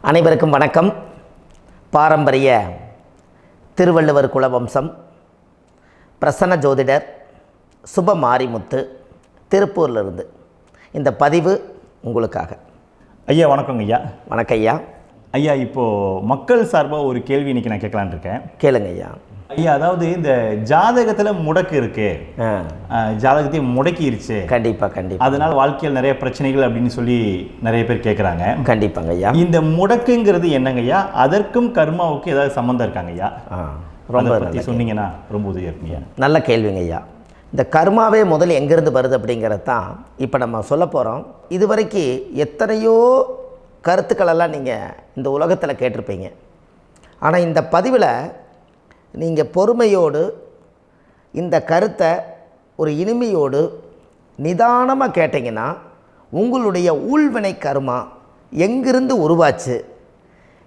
அனைவருக்கும் வணக்கம். பாரம்பரிய திருவள்ளுவர் குலவம்சம் பிரசன்ன ஜோதிடர் சுப மாரிமுத்து திருப்பூரிலிருந்து இந்த பதிவு உங்களுக்காக. ஐயா வணக்கங்க ஐயா. வணக்கம் ஐயா. ஐயா இப்போது மக்கள் சார்பாக ஒரு கேள்வி இன்றைக்கி நான் கேட்கலான் இருக்கேன். கேளுங்க ஐயா. ஐயா அதாவது இந்த ஜாதகத்தில் முடக்கு இருக்கு, ஜாதகத்தையும் முடக்கிருச்சு, கண்டிப்பாக அதனால் வாழ்க்கையில் நிறைய பிரச்சனைகள் அப்படின்னு சொல்லி நிறைய பேர் கேட்குறாங்க. கண்டிப்பாங்க ஐயா. இந்த முடக்குங்கிறது என்னங்க ஐயா? அதற்கும் கர்மாவுக்கு ஏதாவது சம்மந்தம் இருக்காங்க ஐயா? ரொம்ப பற்றி சொன்னீங்கன்னா ரொம்ப உதவியாக இருக்குங்க. நல்ல கேள்விங்க ஐயா. இந்த கர்மாவே முதல்ல எங்கேருந்து வருது அப்படிங்கிறது தான் இப்போ நம்ம சொல்ல போகிறோம். இதுவரைக்கும் எத்தனையோ கருத்துக்களெல்லாம் நீங்கள் இந்த உலகத்தில் கேட்டிருப்பீங்க. ஆனால் இந்த பதிவில் நீங்கள் பொறுமையோடு இந்த கருத்தை ஒரு இனிமையோடு நிதானமாக கேட்டிங்கன்னா உங்களுடைய ஊழ்வினை கர்மா எங்கிருந்து உருவாச்சு,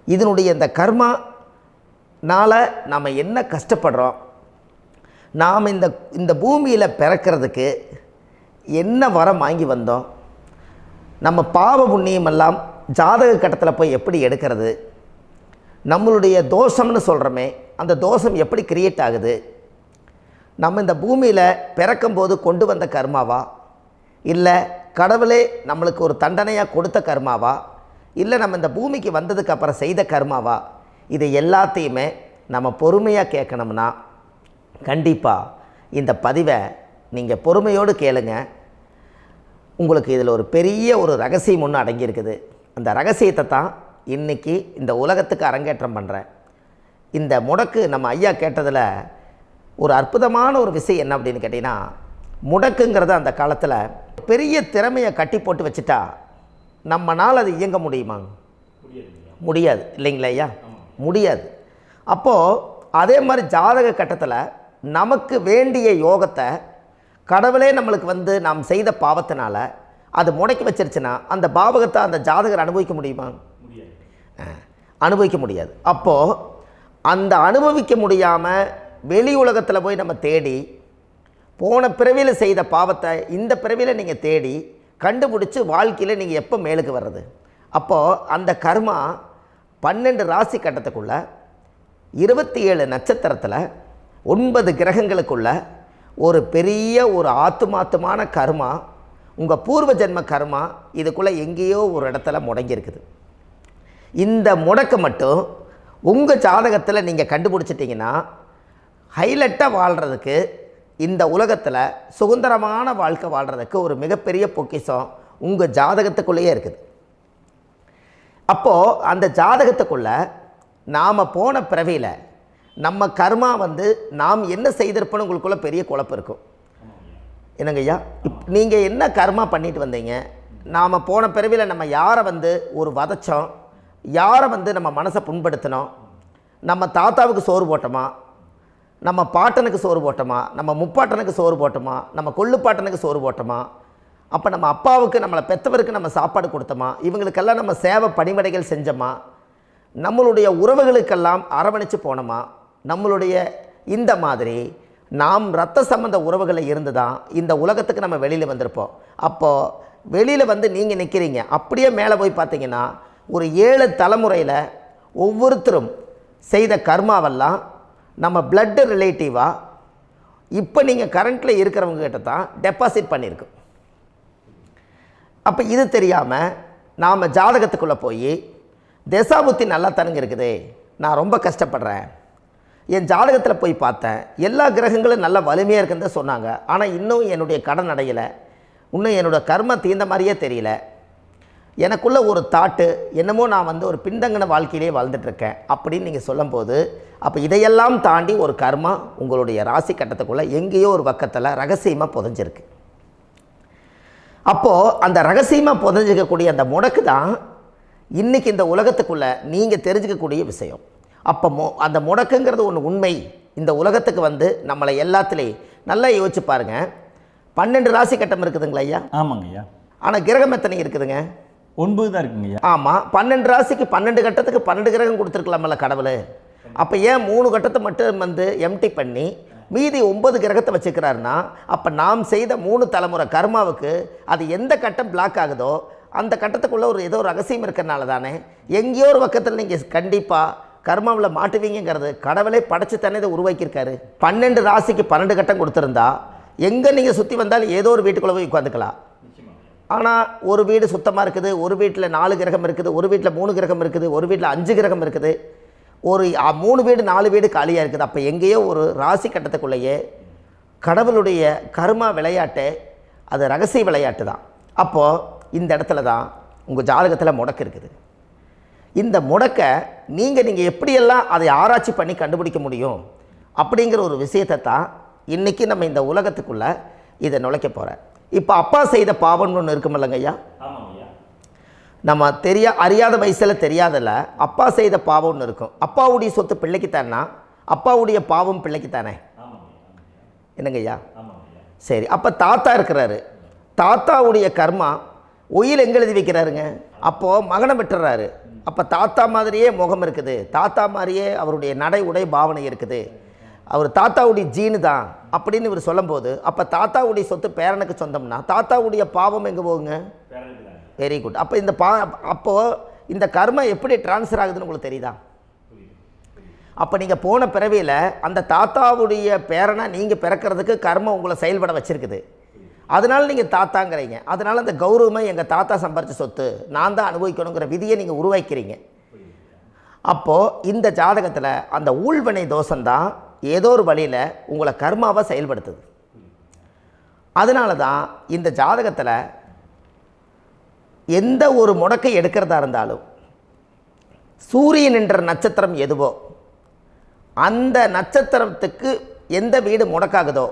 இதனுடைய இந்த கர்மானால் நாம் என்ன கஷ்டப்படுறோம், நாம் இந்த பூமியில் பிறக்கிறதுக்கு என்ன வரம் வாங்கி வந்தோம், நம்ம பாவ புண்ணியமெல்லாம் ஜாதக கட்டத்தில் போய் எப்படி எடுக்கிறது, நம்மளுடைய தோஷம்னு சொல்கிறோமே அந்த தோஷம் எப்படி கிரியேட் ஆகுது, நம்ம இந்த பூமியில் பிறக்கும்போது கொண்டு வந்த கர்மாவா, இல்லை கடவுளே நம்மளுக்கு ஒரு தண்டனையாக கொடுத்த கர்மாவா, இல்லை நம்ம இந்த பூமிக்கு வந்ததுக்கு அப்புறம் செய்த கர்மாவா, இது எல்லாத்தையுமே நம்ம பொறுமையாக கேட்கணும்னா கண்டிப்பாக இந்த பதிவை நீங்கள் பொறுமையோடு கேளுங்க. உங்களுக்கு இதில் ஒரு பெரிய ஒரு ரகசியம் ஒன்று அடங்கியிருக்குது. அந்த ரகசியத்தை தான் இன்றைக்கி இந்த உலகத்துக்கு அரங்கேற்றம் பண்ணுறேன். இந்த முடக்கு நம்ம ஐயா கேட்டதில் ஒரு அற்புதமான ஒரு விஷயம் என்ன அப்படின்னு கேட்டிங்கன்னா, முடக்குங்கிறது அந்த காலத்தில் பெரிய திறமையை கட்டி போட்டு வச்சுட்டா நம்மனால் அது இயங்க முடியுமா? முடியாது இல்லைங்களா ஐயா? முடியாது. அப்போது அதே மாதிரி ஜாதக கட்டத்தில் நமக்கு வேண்டிய யோகத்தை கடவுளே நம்மளுக்கு நாம் செய்த பாவத்தினால அது முடக்கி வச்சிருச்சுன்னா அந்த பாவகத்தை அந்த ஜாதகர் அனுபவிக்க முடியுமா? அனுபவிக்க முடியாது. அப்போது அந்த அனுபவிக்க முடியாமல் வெளி உலகத்தில் போய் நம்ம தேடி போன பிறவியில் செய்த பாவத்தை இந்த பிறவியில் நீங்கள் தேடி கண்டுபிடிச்சி வாழ்க்கையில் நீங்கள் எப்போ மேலுக்கு வர்றது? அப்போது அந்த கர்மா 12 ராசி கட்டத்துக்குள்ள 27 நட்சத்திரத்தில் 9 கிரகங்களுக்குள்ள ஒரு பெரிய ஒரு ஆத்துமாத்துமான கர்மா, உங்கள் பூர்வ ஜென்ம கர்மா இதுக்குள்ளே எங்கேயோ ஒரு இடத்துல முடங்கியிருக்குது. இந்த முடக்க மட்டும் உங்கள் ஜாதகத்தில் நீங்கள் கண்டுபிடிச்சிட்டிங்கன்னா ஹைலைட்டாக வாழ்கிறதுக்கு, இந்த உலகத்தில் சுதந்திரமான வாழ்க்கை வாழ்கிறதுக்கு ஒரு மிகப்பெரிய பொக்கிஷம் உங்கள் ஜாதகத்துக்குள்ளேயே இருக்குது. அப்போது அந்த ஜாதகத்துக்குள்ளே நாம் போன பிறவியில் நம்ம கர்மா நாம் என்ன செய்திருப்போன்னு உங்களுக்குள்ளே பெரிய குழப்பம் இருக்கும். என்னங்க ஐயா, நீங்கள் என்ன கர்மா பண்ணிட்டு வந்தீங்க, நாம் போன பிறவியில் நம்ம யாரை ஒரு வதச்சோம், யாரை நம்ம மனசை புண்படுத்தினோம், நம்ம தாத்தாவுக்கு சோறு போட்டோமா, நம்ம பாட்டனுக்கு சோறு போட்டோமா, நம்ம முப்பாட்டனுக்கு சோறு போட்டோமா, நம்ம கொள்ளுப்பாட்டனுக்கு சோறு போட்டோமா, அப்போ நம்ம அப்பாவுக்கு நம்மளை பெற்றவருக்கு நம்ம சாப்பாடு கொடுத்தோமா, இவங்களுக்கெல்லாம் நம்ம சேவை பணிமடைகள் செஞ்சோமா, நம்மளுடைய உறவுகளுக்கெல்லாம் அரவணைச்சு போனோமா, நம்மளுடைய இந்த மாதிரி நாம் இரத்த சம்பந்த உறவுகளை இருந்து தான் இந்த உலகத்துக்கு நம்ம வெளியில் வந்திருப்போம். அப்போது வெளியில் நீங்கள் நிற்கிறீங்க, அப்படியே மேலே போய் பார்த்தீங்கன்னா ஒரு 7 தலைமுறையில் ஒவ்வொருத்தரும் செய்த கர்மாவெல்லாம் நம்ம பிளட்டு ரிலேட்டிவாக இப்போ நீங்கள் கரண்ட்டில் இருக்கிறவங்க கிட்ட தான் டெபாசிட் பண்ணியிருக்கோம். அப்போ இது தெரியாமல் நாம் ஜாதகத்துக்குள்ளே போய் தசாபுத்தி நல்லா தனுங்க இருக்குது, நான் ரொம்ப கஷ்டப்படுறேன், என் ஜாதகத்தில் போய் பார்த்தேன் எல்லா கிரகங்களும் நல்ல வலிமையாக இருக்குன்னு தான் சொன்னாங்க, ஆனால் இன்னும் என்னுடைய கடன் அடையலை, இன்னும் என்னோடய கர்ம தீர்ந்த மாதிரியே தெரியல, எனக்குள்ளே ஒரு தாட்டு என்னமோ நான் ஒரு பின்தங்கின வாழ்க்கையிலே வாழ்ந்துட்டுருக்கேன் அப்படின்னு நீங்கள் சொல்லும்போது, அப்போ இதையெல்லாம் தாண்டி ஒரு கர்மா உங்களுடைய ராசி கட்டத்துக்குள்ளே எங்கேயோ ஒரு பக்கத்தில் ரகசியமாக புதைஞ்சிருக்கு. அப்போது அந்த ரகசியமாக புதைஞ்சிக்கக்கூடிய அந்த முடக்கு தான் இன்றைக்கி இந்த உலகத்துக்குள்ளே நீங்கள் தெரிஞ்சுக்கக்கூடிய விஷயம். அப்போ அந்த முடக்குங்கிறது ஒன்று உண்மை. இந்த உலகத்துக்கு நம்மளை எல்லாத்துலேயும் நல்லா யோசிச்சு பாருங்கள். 12 ராசி கட்டம் இருக்குதுங்களா ஐயா? ஆமாங்க ஐயா. ஆனால் கிரகம் எத்தனை இருக்குதுங்க? 9 தான் இருக்குங்க ஐயா. ஆமாம், 12 ராசிக்கு 12 கட்டத்துக்கு 12 கிரகம் கொடுத்துருக்கலாமல்ல கடவுள். அப்போ ஏன் 3 கட்டத்தை மட்டும் எம்டி பண்ணி மீதி 9 கிரகத்தை வச்சுக்கிறாருன்னா, அப்போ நாம் செய்த 3 தலைமுறை கர்மாவுக்கு அது எந்த கட்டம் பிளாக் ஆகுதோ அந்த கட்டத்துக்குள்ளே ஏதோ ஒரு ரகசியம் இருக்கிறனால தானே எங்கேயோ ஒரு பக்கத்தில் நீங்கள் கண்டிப்பாக கர்மாவில் மாட்டுவீங்கிறது கடவுளே படைச்சு தானே இதை உருவாக்கியிருக்காரு. 12 ராசிக்கு 12 கட்டம் கொடுத்துருந்தா எங்கே நீங்கள் சுற்றி வந்தாலும் ஏதோ ஒரு வீட்டுக்குள்ளே போய் உட்காந்துக்கலாம். ஆனால் ஒரு வீடு சுத்தமாக இருக்குது, ஒரு வீட்டில் 4 கிரகம் இருக்குது, ஒரு வீட்டில் 3 கிரகம் இருக்குது, ஒரு வீட்டில் 5 கிரகம் இருக்குது, ஒரு 3 வீடு 4 வீடு காலியாக இருக்குது. அப்போ எங்கேயோ ஒரு ராசி கட்டத்துக்குள்ளேயே கடவுளுடைய கர்மா விளையாட்டு, அது ரகசிய விளையாட்டு தான். அப்போது இந்த இடத்துல தான் உங்கள் ஜாதகத்தில் முடக்கு இருக்குது. இந்த முடக்கை நீங்கள் எப்படியெல்லாம் அதை ஆராய்ச்சி பண்ணி கண்டுபிடிக்க முடியும் அப்படிங்கிற ஒரு விஷயத்தை தான் இன்றைக்கி நம்ம இந்த உலகத்துக்குள்ளே இதை நுழைக்க போகிறேன். இப்போ அப்பா செய்த பாவம்னு ஒன்று இருக்குமில்லங்க ஐயா, நம்ம அறியாத வயசில் தெரியாதில்ல, அப்பா செய்த பாவம்னு இருக்கும். அப்பாவுடைய சொத்து பிள்ளைக்குத்தானா, அப்பாவுடைய பாவம் பிள்ளைக்குத்தானே, என்னங்க ஐயா? சரி, அப்போ தாத்தா இருக்கிறாரு, தாத்தாவுடைய கர்மா உயிர் எங்கே எழுதி வைக்கிறாருங்க? அப்போது மகனை விட்டுறாரு. அப்போ தாத்தா மாதிரியே முகம் இருக்குது, தாத்தா மாதிரியே அவருடைய நடை உடை பாவனை இருக்குது, அவர் தாத்தாவுடைய ஜீனு தான் அப்படின்னு இவர் சொல்லும்போது, அப்போ தாத்தாவுடைய சொத்து பேரனுக்கு சொந்தம்னா தாத்தாவுடைய பாவம் எங்கே போகுங்க? Very good. அப்போ அப்போது இந்த கர்மா எப்படி டிரான்ஸ்ஃபர் ஆகுதுன்னு உங்களுக்கு தெரியுதா? அப்போ நீங்கள் போன பிறவியில் அந்த தாத்தாவுடைய பேரனை நீங்கள் பிறக்கிறதுக்கு கர்மம் உங்களை செயல்பட வச்சுருக்குது. அதனால் நீங்கள் தாத்தாங்கிறீங்க. அதனால் அந்த கௌரவமாக எங்கள் தாத்தா சம்பாரித்த சொத்து நான் தான் அனுபவிக்கணுங்கிற விதியை நீங்கள் உருவாக்கிறீங்க. அப்போது இந்த ஜாதகத்தில் அந்த ஊழ்வினை தோஷந்தான் ஏதோ ஒரு வழியில் உங்களை கர்மாவை செயல்படுத்துது. அதனால தான் இந்த ஜாதகத்தில் எந்த ஒரு முடக்கை எடுக்கிறதா இருந்தாலும் சூரியன் என்ற நட்சத்திரம் எதுவோ அந்த நட்சத்திரத்துக்கு எந்த வீடு முடக்காகுதோ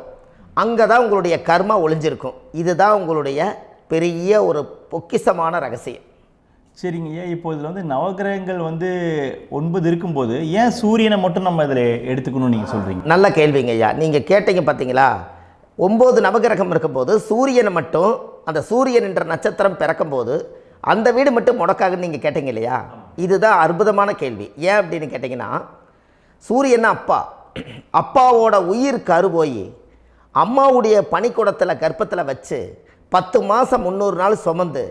அங்கே தான் உங்களுடைய கர்மா ஒளிஞ்சிருக்கும். இதுதான் உங்களுடைய பெரிய ஒரு பொக்கிஷமான ரகசியம். சரிங்க ஐயா, இப்போ இதில் நவகிரகங்கள் 9 இருக்கும்போது ஏன் சூரியனை மட்டும் நம்ம இதில் எடுத்துக்கணும்னு நீங்கள் சொல்கிறீங்க? நல்ல கேள்விங்க ஐயா. நீங்கள் கேட்டீங்க பார்த்தீங்களா, 9 நவகிரகம் இருக்கும்போது சூரியனை மட்டும், அந்த சூரியன் என்ற நட்சத்திரம் பிறக்கும்போது அந்த வீடு மட்டும் முடக்காகுன்னு நீங்கள் கேட்டீங்க இல்லையா? இதுதான் அற்புதமான கேள்வி. ஏன் அப்படின்னு கேட்டிங்கன்னா, சூரியன் அப்பாவோட உயிர் கரு போய் அம்மாவுடைய பனிக்கூடத்தில் கர்ப்பத்தில் வச்சு 10 மாதம் 300 நாள் சுமந்து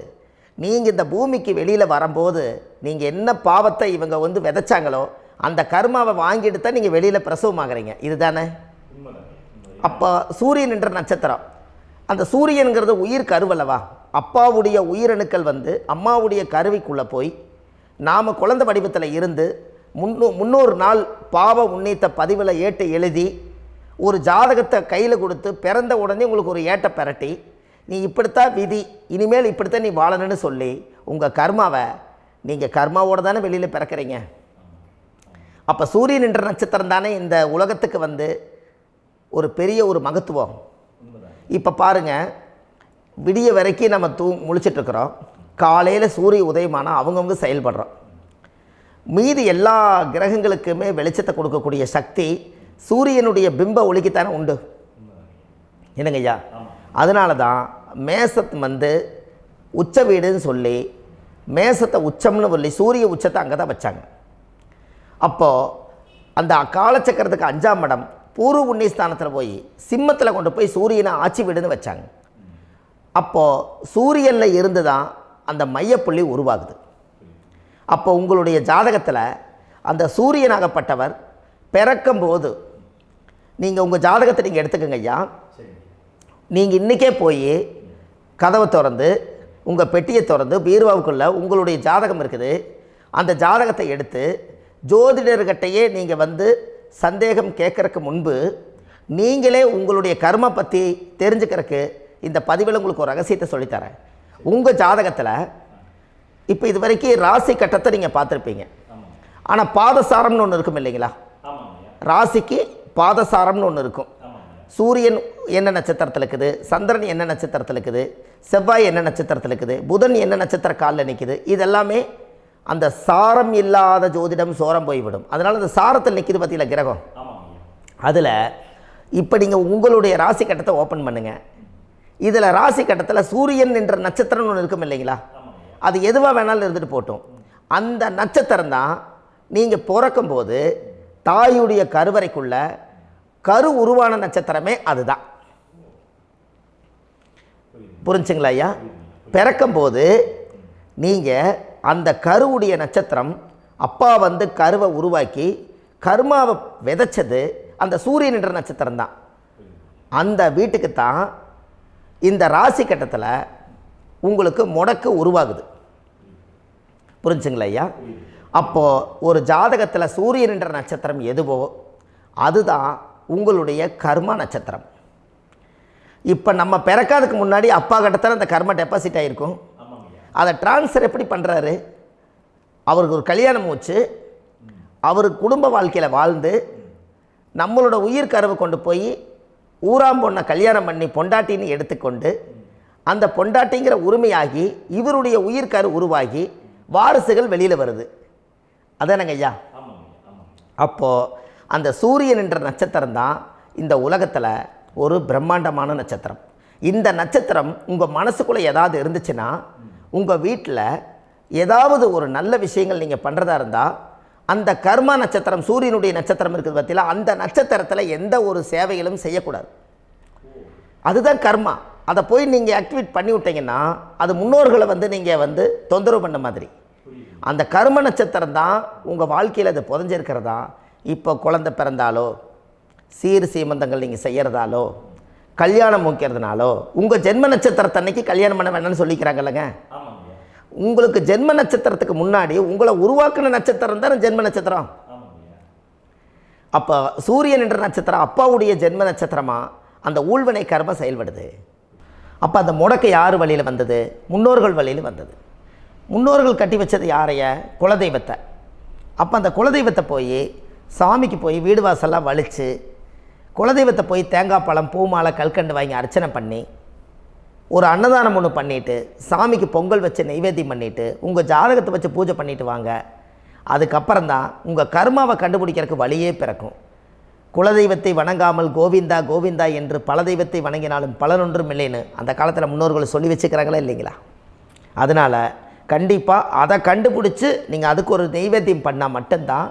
நீங்கள் இந்த பூமிக்கு வெளியில் வரும்போது நீங்கள் என்ன பாவத்தை இவங்க விதைச்சாங்களோ அந்த கர்மாவை வாங்கிட்டு தான் நீங்கள் வெளியில் பிரசவமாகறீங்க. இதுதானே? அப்போ சூரியன் என்ற நட்சத்திரம், அந்த சூரியனுங்கிறது உயிர் கருவல்லவா, அப்பாவுடைய உயிரணுக்கள் அம்மாவுடைய கருவிக்குள்ளே போய் நாம் குழந்தை வடிவத்தில் இருந்து 300 நாள் பாவ உன்னித்த பதிவில் ஏட்டு எழுதி ஒரு ஜாதகத்தை கையில் கொடுத்து பிறந்த உடனே உங்களுக்கு ஒரு ஏட்டை பெரட்டி நீ இப்படித்தான் விதி, இனிமேல் இப்படித்தான் நீ வாழணும்னு சொல்லி உங்கள் கர்மாவை நீங்கள் கர்மாவோடு தானே வெளியில் பிறக்கிறீங்க. அப்போ சூரியன் என்ற நட்சத்திரம் தானே இந்த உலகத்துக்கு ஒரு பெரிய ஒரு மகத்துவம். இப்போ பாருங்கள், விடிய வரைக்கும் நம்ம முழிச்சிட்ருக்குறோம், காலையில் சூரிய உதயமானால் அவங்கவுங்க செயல்படுறோம். மீதி எல்லா கிரகங்களுக்குமே வெளிச்சத்தை கொடுக்கக்கூடிய சக்தி சூரியனுடைய பிம்ப ஒளிக்குத்தானே உண்டு, என்னங்க ஐயா? அதனால தான் மேசத்து உச்ச வீடுன்னு சொல்லி மேசத்தை உச்சம்னு சொல்லி சூரிய உச்சத்தை அங்கே தான் வச்சாங்க. அப்போது அந்த காலச்சக்கரத்துக்கு 5ஆம் இடம் பூர்வ புண்ணியஸ்தானத்தில் போய் சிம்மத்தில் கொண்டு போய் சூரியனை ஆட்சி வீடுன்னு வச்சாங்க. அப்போது சூரியனில் இருந்து தான் அந்த மையப்புள்ளி உருவாகுது. அப்போ உங்களுடைய ஜாதகத்தில் அந்த சூரியனாகப்பட்டவர் பிறக்கும்போது நீங்கள் உங்கள் ஜாதகத்தை நீங்கள் எடுத்துக்கங்க ஐயா. நீங்கள் இன்றைக்கே போய் கதவை திறந்து உங்கள் பெட்டியை திறந்து பீர்வாவுக்குள்ளே உங்களுடைய ஜாதகம் இருக்குது, அந்த ஜாதகத்தை எடுத்து ஜோதிடர்கிட்டையே நீங்கள் சந்தேகம் கேட்குறக்கு முன்பு நீங்களே உங்களுடைய கர்ம பற்றி தெரிஞ்சுக்கிறதுக்கு இந்த பதிவில் உங்களுக்கு ஒரு ரகசியத்தை சொல்லித்தரேன். உங்கள் ஜாதகத்தில் இப்போ இது வரைக்கும் ராசி கட்டத்தை நீங்கள் பார்த்துருப்பீங்க, ஆனால் பாதசாரம்னு ஒன்று இருக்கும் இல்லைங்களா? ராசிக்கு பாதசாரம்னு ஒன்று இருக்கும். சூரியன் என்ன நட்சத்திரத்தில் இருக்குது, சந்திரன் என்ன நட்சத்திரத்தில் இருக்குது, செவ்வாய் என்ன நட்சத்திரத்தில் இருக்குது, புதன் என்ன நட்சத்திர காலில் நிற்குது, இதெல்லாமே அந்த சாரம் இல்லாத ஜோதிடம் சோரம் போய்விடும். அதனால் அந்த சாரத்தில் நிற்கிது பார்த்தீங்களா கிரகம், அதில் இப்போ நீங்கள் உங்களுடைய ராசி கட்டத்தை ஓப்பன் பண்ணுங்கள். இதில் ராசி கட்டத்தில் சூரியன் என்ற நட்சத்திரம்னு ஒன்று இருக்கும் இல்லைங்களா? அது எதுவாக வேணாலும் இருந்துட்டு போட்டோம். அந்த நட்சத்திரம் தான் நீங்கள் பிறக்கும்போது தாயுடைய கருவறைக்குள்ள கரு உருவான நட்சத்திரமே அதுதான். புரிஞ்சுங்களா ஐயா? பிறக்கும்போது நீங்கள் அந்த கருவுடைய நட்சத்திரம் அப்பா வந்து கருவை உருவாக்கி கர்மாவை விதைச்சது அந்த சூரியன் என்ற நட்சத்திரம் தான். அந்த வீட்டுக்கு தான் இந்த ராசி கட்டத்தில் உங்களுக்கு முடக்கு உருவாகுது. புரிஞ்சுங்களா ஐயா? அப்போது ஒரு ஜாதகத்தில் சூரியன் என்ற நட்சத்திரம் எதுவோ அதுதான் உங்களுடைய கர்மா நட்சத்திரம். இப்போ நம்ம பிறக்காதுக்கு முன்னாடி அப்பா கட்டத்தில் அந்த கர்மா டெபாசிட் ஆகிருக்கும். அதை ட்ரான்ஸ்ஃபர் எப்படி பண்ணுறாரு? அவருக்கு ஒரு கல்யாணம் வச்சு அவர் குடும்ப வாழ்க்கையில் வாழ்ந்து நம்மளோட உயிர் கருவை கொண்டு போய் ஊராம் பொண்ணை கல்யாணம் பண்ணி பொண்டாட்டின்னு எடுத்துக்கொண்டு அந்த பொண்டாட்டிங்கிற உரிமையாகி இவருடைய உயிர் கரு உருவாகி வாரிசுகள் வெளியில் வருது. அதானங்க ஐயா? அப்போது அந்த சூரியன் என்ற நட்சத்திரம் தான் இந்த உலகத்தில் ஒரு பிரம்மாண்டமான நட்சத்திரம். இந்த நட்சத்திரம் உங்கள் மனசுக்குள்ளே ஏதாவது இருந்துச்சுன்னா உங்கள் வீட்டில் ஏதாவது ஒரு நல்ல விஷயங்கள் நீங்கள் பண்ணுறதா இருந்தால் அந்த கர்மா நட்சத்திரம் சூரியனுடைய நட்சத்திரம் இருக்குது பார்த்தீங்களா, அந்த நட்சத்திரத்தில் எந்த ஒரு சேவைகளும் செய்யக்கூடாது. அதுதான் கர்மா. அதை போய் நீங்கள் ஆக்டிவேட் பண்ணி விட்டீங்கன்னா அது முன்னோர்களை வந்து நீங்கள் வந்து தொந்தரவு பண்ண மாதிரி. அந்த கர்ம நட்சத்திரம் தான் உங்கள் வாழ்க்கையில் அது புதஞ்சிருக்கிறதா. இப்போ குழந்தை பிறந்தாலோ சீர் சீமந்தங்கள் நீங்கள் செய்கிறதாலோ கல்யாணம் முக்கிறதுனாலோ உங்கள் ஜென்ம நட்சத்திரத்தன்னைக்கு கல்யாணம் பண்ண வேண்டாம்னு சொல்லிக்கிறாங்கல்லங்க. உங்களுக்கு ஜென்ம நட்சத்திரத்துக்கு முன்னாடி உங்களை உருவாக்குன நட்சத்திரம் தான் ஜென்ம நட்சத்திரம். அப்போ சூரியன் என்ற நட்சத்திரம் அப்பாவுடைய ஜென்ம நட்சத்திரமாக அந்த ஊழ்வினை கர்மம் செயல்படுது. அப்போ அந்த முடக்கு யார் வழியில் வந்தது? முன்னோர்கள் வழியில் வந்தது. முன்னோர்கள் கட்டி வச்சது யாரைய? குலதெய்வத்தை. அப்போ அந்த குலதெய்வத்தை போய் சாமிக்கு போய் வீடு வாசல்லாம் வலித்து குலதெய்வத்தை போய் தேங்காய் பழம் பூ மாலை கல்கண்டு வாங்கி அர்ச்சனை பண்ணி ஒரு அன்னதானம் ஒன்று பண்ணிவிட்டு சாமிக்கு பொங்கல் வச்சு நைவேத்தியம் பண்ணிவிட்டு உங்கள் ஜாதகத்தை வச்சு பூஜை பண்ணிவிட்டு வாங்க. அதுக்கப்புறம் தான் உங்கள் கர்மாவை கண்டுபிடிக்கிறதுக்கு வழியே பிறக்கும். குலதெய்வத்தை வணங்காமல் கோவிந்தா கோவிந்தா என்று பல தெய்வத்தை வணங்கினாலும் பலனொன்றும் இல்லைன்னு அந்த காலத்தில் முன்னோர்கள் சொல்லி வச்சுக்கிறாங்களா இல்லைங்களா? அதனால் கண்டிப்பாக அதை கண்டுபிடிச்சி நீங்கள் அதுக்கு ஒரு நைவேத்தியம் பண்ணால் மட்டும்தான்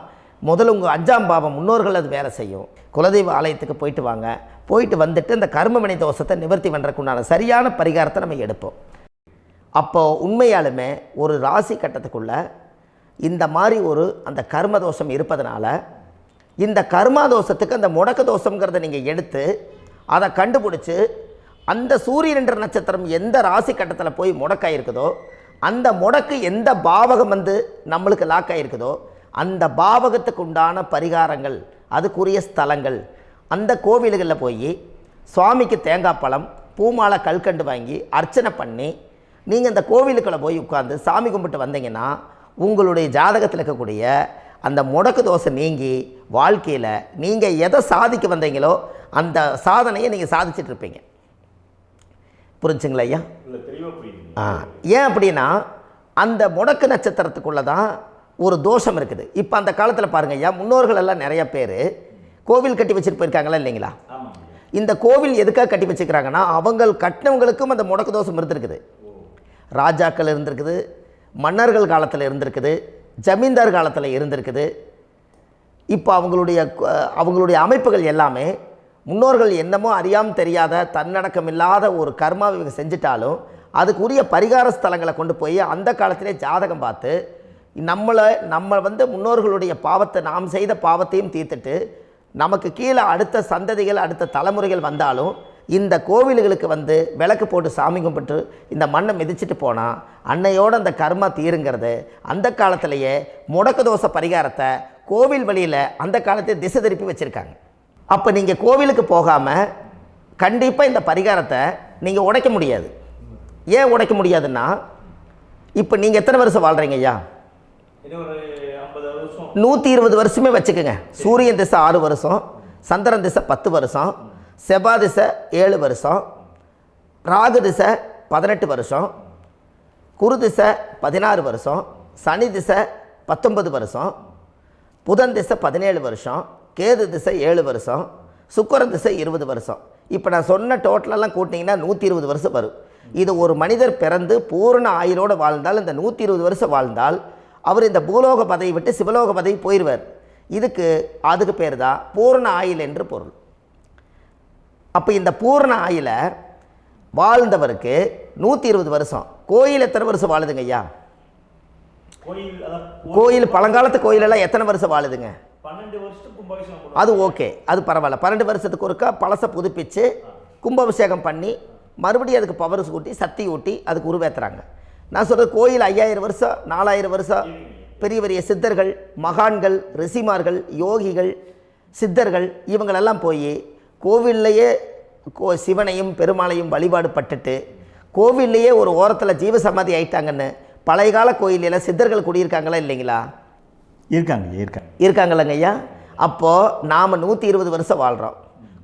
முதல்ல உங்கள் 5ஆம் பாவம் முன்னோர்கள் அது வேலை செய்யும். குலதெய்வ ஆலயத்துக்கு போயிட்டு வாங்க. போயிட்டு வந்துட்டு இந்த கர்மவினை தோஷத்தை நிவர்த்தி பண்ணுறதுக்குண்டான சரியான பரிகாரத்தை நம்ம எடுப்போம். அப்போது உண்மையாலுமே ஒரு ராசி கட்டத்துக்குள்ளே இந்த மாதிரி ஒரு அந்த கர்ம தோஷம் இருப்பதனால இந்த கர்மா தோஷத்துக்கு அந்த முடக்க தோஷங்கிறத நீங்கள் எடுத்து அதை கண்டுபிடிச்சி அந்த சூரியன் என்ற நட்சத்திரம் எந்த ராசி கட்டத்தில் போய் முடக்காயிருக்குதோ அந்த முடக்கு எந்த பாவகம் வந்து நம்மளுக்கு லாக் ஆகிருக்குதோ அந்த பாவகத்துக்கு உண்டான பரிகாரங்கள் அதுக்குரிய ஸ்தலங்கள் அந்த கோவில்களில் போய் சுவாமிக்கு தேங்காய் பழம் பூமாலை கல்கண்டு வாங்கி அர்ச்சனை பண்ணி நீங்கள் இந்த கோவிலுக்குள்ளே போய் உட்காந்து சாமி கும்பிட்டு வந்தீங்கன்னா உங்களுடைய ஜாதகத்தில் இருக்கக்கூடிய அந்த முடக்கு தோசை நீங்கி வாழ்க்கையில் நீங்கள் எதை சாதிக்க வந்தீங்களோ அந்த சாதனையை நீங்கள் சாதிச்சிட்ருப்பீங்க. புரிஞ்சுங்களா ஐயா? ஏன் அப்படின்னா அந்த முடக்கு நட்சத்திரத்துக்குள்ளே தான் ஒரு தோஷம் இருக்குது. இப்போ அந்த காலத்தில் பாருங்கள் ஐயா, முன்னோர்கள் எல்லாம் நிறைய பேர் கோவில் கட்டி வச்சுட்டு போயிருக்காங்களா இல்லைங்களா? இந்த கோவில் எதுக்காக கட்டி வச்சுக்கிறாங்கன்னா அவங்க கட்டினவங்களுக்கும் அந்த முடக்கு தோஷம் இருந்திருக்குது. ராஜாக்கள் இருந்திருக்குது, மன்னர்கள் காலத்தில் இருந்திருக்குது, ஜமீன்தார் காலத்தில் இருந்திருக்குது. இப்போ அவங்களுடைய அமைப்புகள் எல்லாமே முன்னோர்கள் என்னமோ அறியாமல் தெரியாத தன்னடக்கம் இல்லாத ஒரு கர்மாவை இவங்க செஞ்சிட்டாலும் அதுக்குரிய பரிகார ஸ்தலங்களை கொண்டு போய் அந்த காலத்திலே ஜாதகம் பார்த்து நம்ம வந்து முன்னோர்களுடைய பாவத்தை நாம் செய்த பாவத்தையும் தீர்த்துட்டு நமக்கு கீழே அடுத்த சந்ததிகள் அடுத்த தலைமுறைகள் வந்தாலும் இந்த கோவில்களுக்கு வந்து விளக்கு போட்டு சாமி கும்பிட்டு இந்த மண்ணை மிதிச்சிட்டு போனால் அன்னையோடு அந்த கர்மா தீருங்கிறது அந்த காலத்திலேயே முடக்க தோஷ பரிகாரத்தை கோவில் வழியில் அந்த காலத்தை திசை திருப்பி வச்சுருக்காங்க. அப்போ நீங்கள் கோவிலுக்கு போகாமல் கண்டிப்பாக இந்த பரிகாரத்தை நீங்கள் உடைக்க முடியாது. ஏன் உடைக்க முடியாதுன்னா இப்போ நீங்கள் எத்தனை வருஷம் வாழ்கிறீங்க ஐயா? 120 வருஷமே வச்சுக்கோங்க. சூரியன் திசை 6 வருஷம், சந்திரன் திசை 10 வருஷம், செவ்வாய் திசை 7 வருஷம், ராகு திசை 18 வருஷம், குரு திசை 16 வருஷம், சனி திசை 19 வருஷம், புதன் திசை 17 வருஷம், கேது திசை 7 வருஷம், சுக்கிரன் திசை 20 வருஷம். இப்போ நான் சொன்ன டோட்டலெல்லாம் கூட்டிங்கன்னா 120 வருஷம் வரும். இது ஒரு மனிதர் பிறந்து பூரண ஆயுளோடு வாழ்ந்தால் இந்த 120 வருஷம் வாழ்ந்தால் அவர் இந்த பூலோக பதவி விட்டு சிவலோக பதவி போயிடுவார். அதுக்கு பேர் தான் பூரண ஆயுள் என்று பொருள். அப்போ இந்த பூரண ஆயுளை வாழ்ந்தவருக்கு 120 வருஷம். கோயில் எத்தனை வருஷம் வாழுதுங்க ஐயா? கோயில் பழங்காலத்து கோயிலெல்லாம் எத்தனை வருஷம் வாழுதுங்க? 12 வருஷத்துக்கு கும்பாபிஷேகம். அது ஓகே, அது பரவாயில்ல. 12 வருஷத்துக்கு ஒருக்கா பழசை புதுப்பிச்சு கும்பாபிஷேகம் பண்ணி மறுபடியும் அதுக்கு பவர் ஊட்டி சக்தி ஊட்டி அதுக்கு உருவேற்றுறாங்க. நான் சொல்கிறது கோயில் 5000 வருஷம் 4000 வருஷம் பெரிய பெரிய சித்தர்கள், மகான்கள், ரிஷிமார்கள், யோகிகள், சித்தர்கள் இவங்களெல்லாம் போய் கோவில்லையே சிவனையும் பெருமாளையும் வழிபாடு பட்டுட்டு கோவில்லையே ஒரு ஓரத்தில் ஜீவசமாதி ஆயிட்டாங்கன்னு பழைய கால கோயிலில் சித்தர்கள் குடியிருக்காங்களா இல்லைங்களா? இருக்காங்கல்லங்க ஐயா. அப்போது நாம் 120 வருஷம் வாழ்கிறோம்,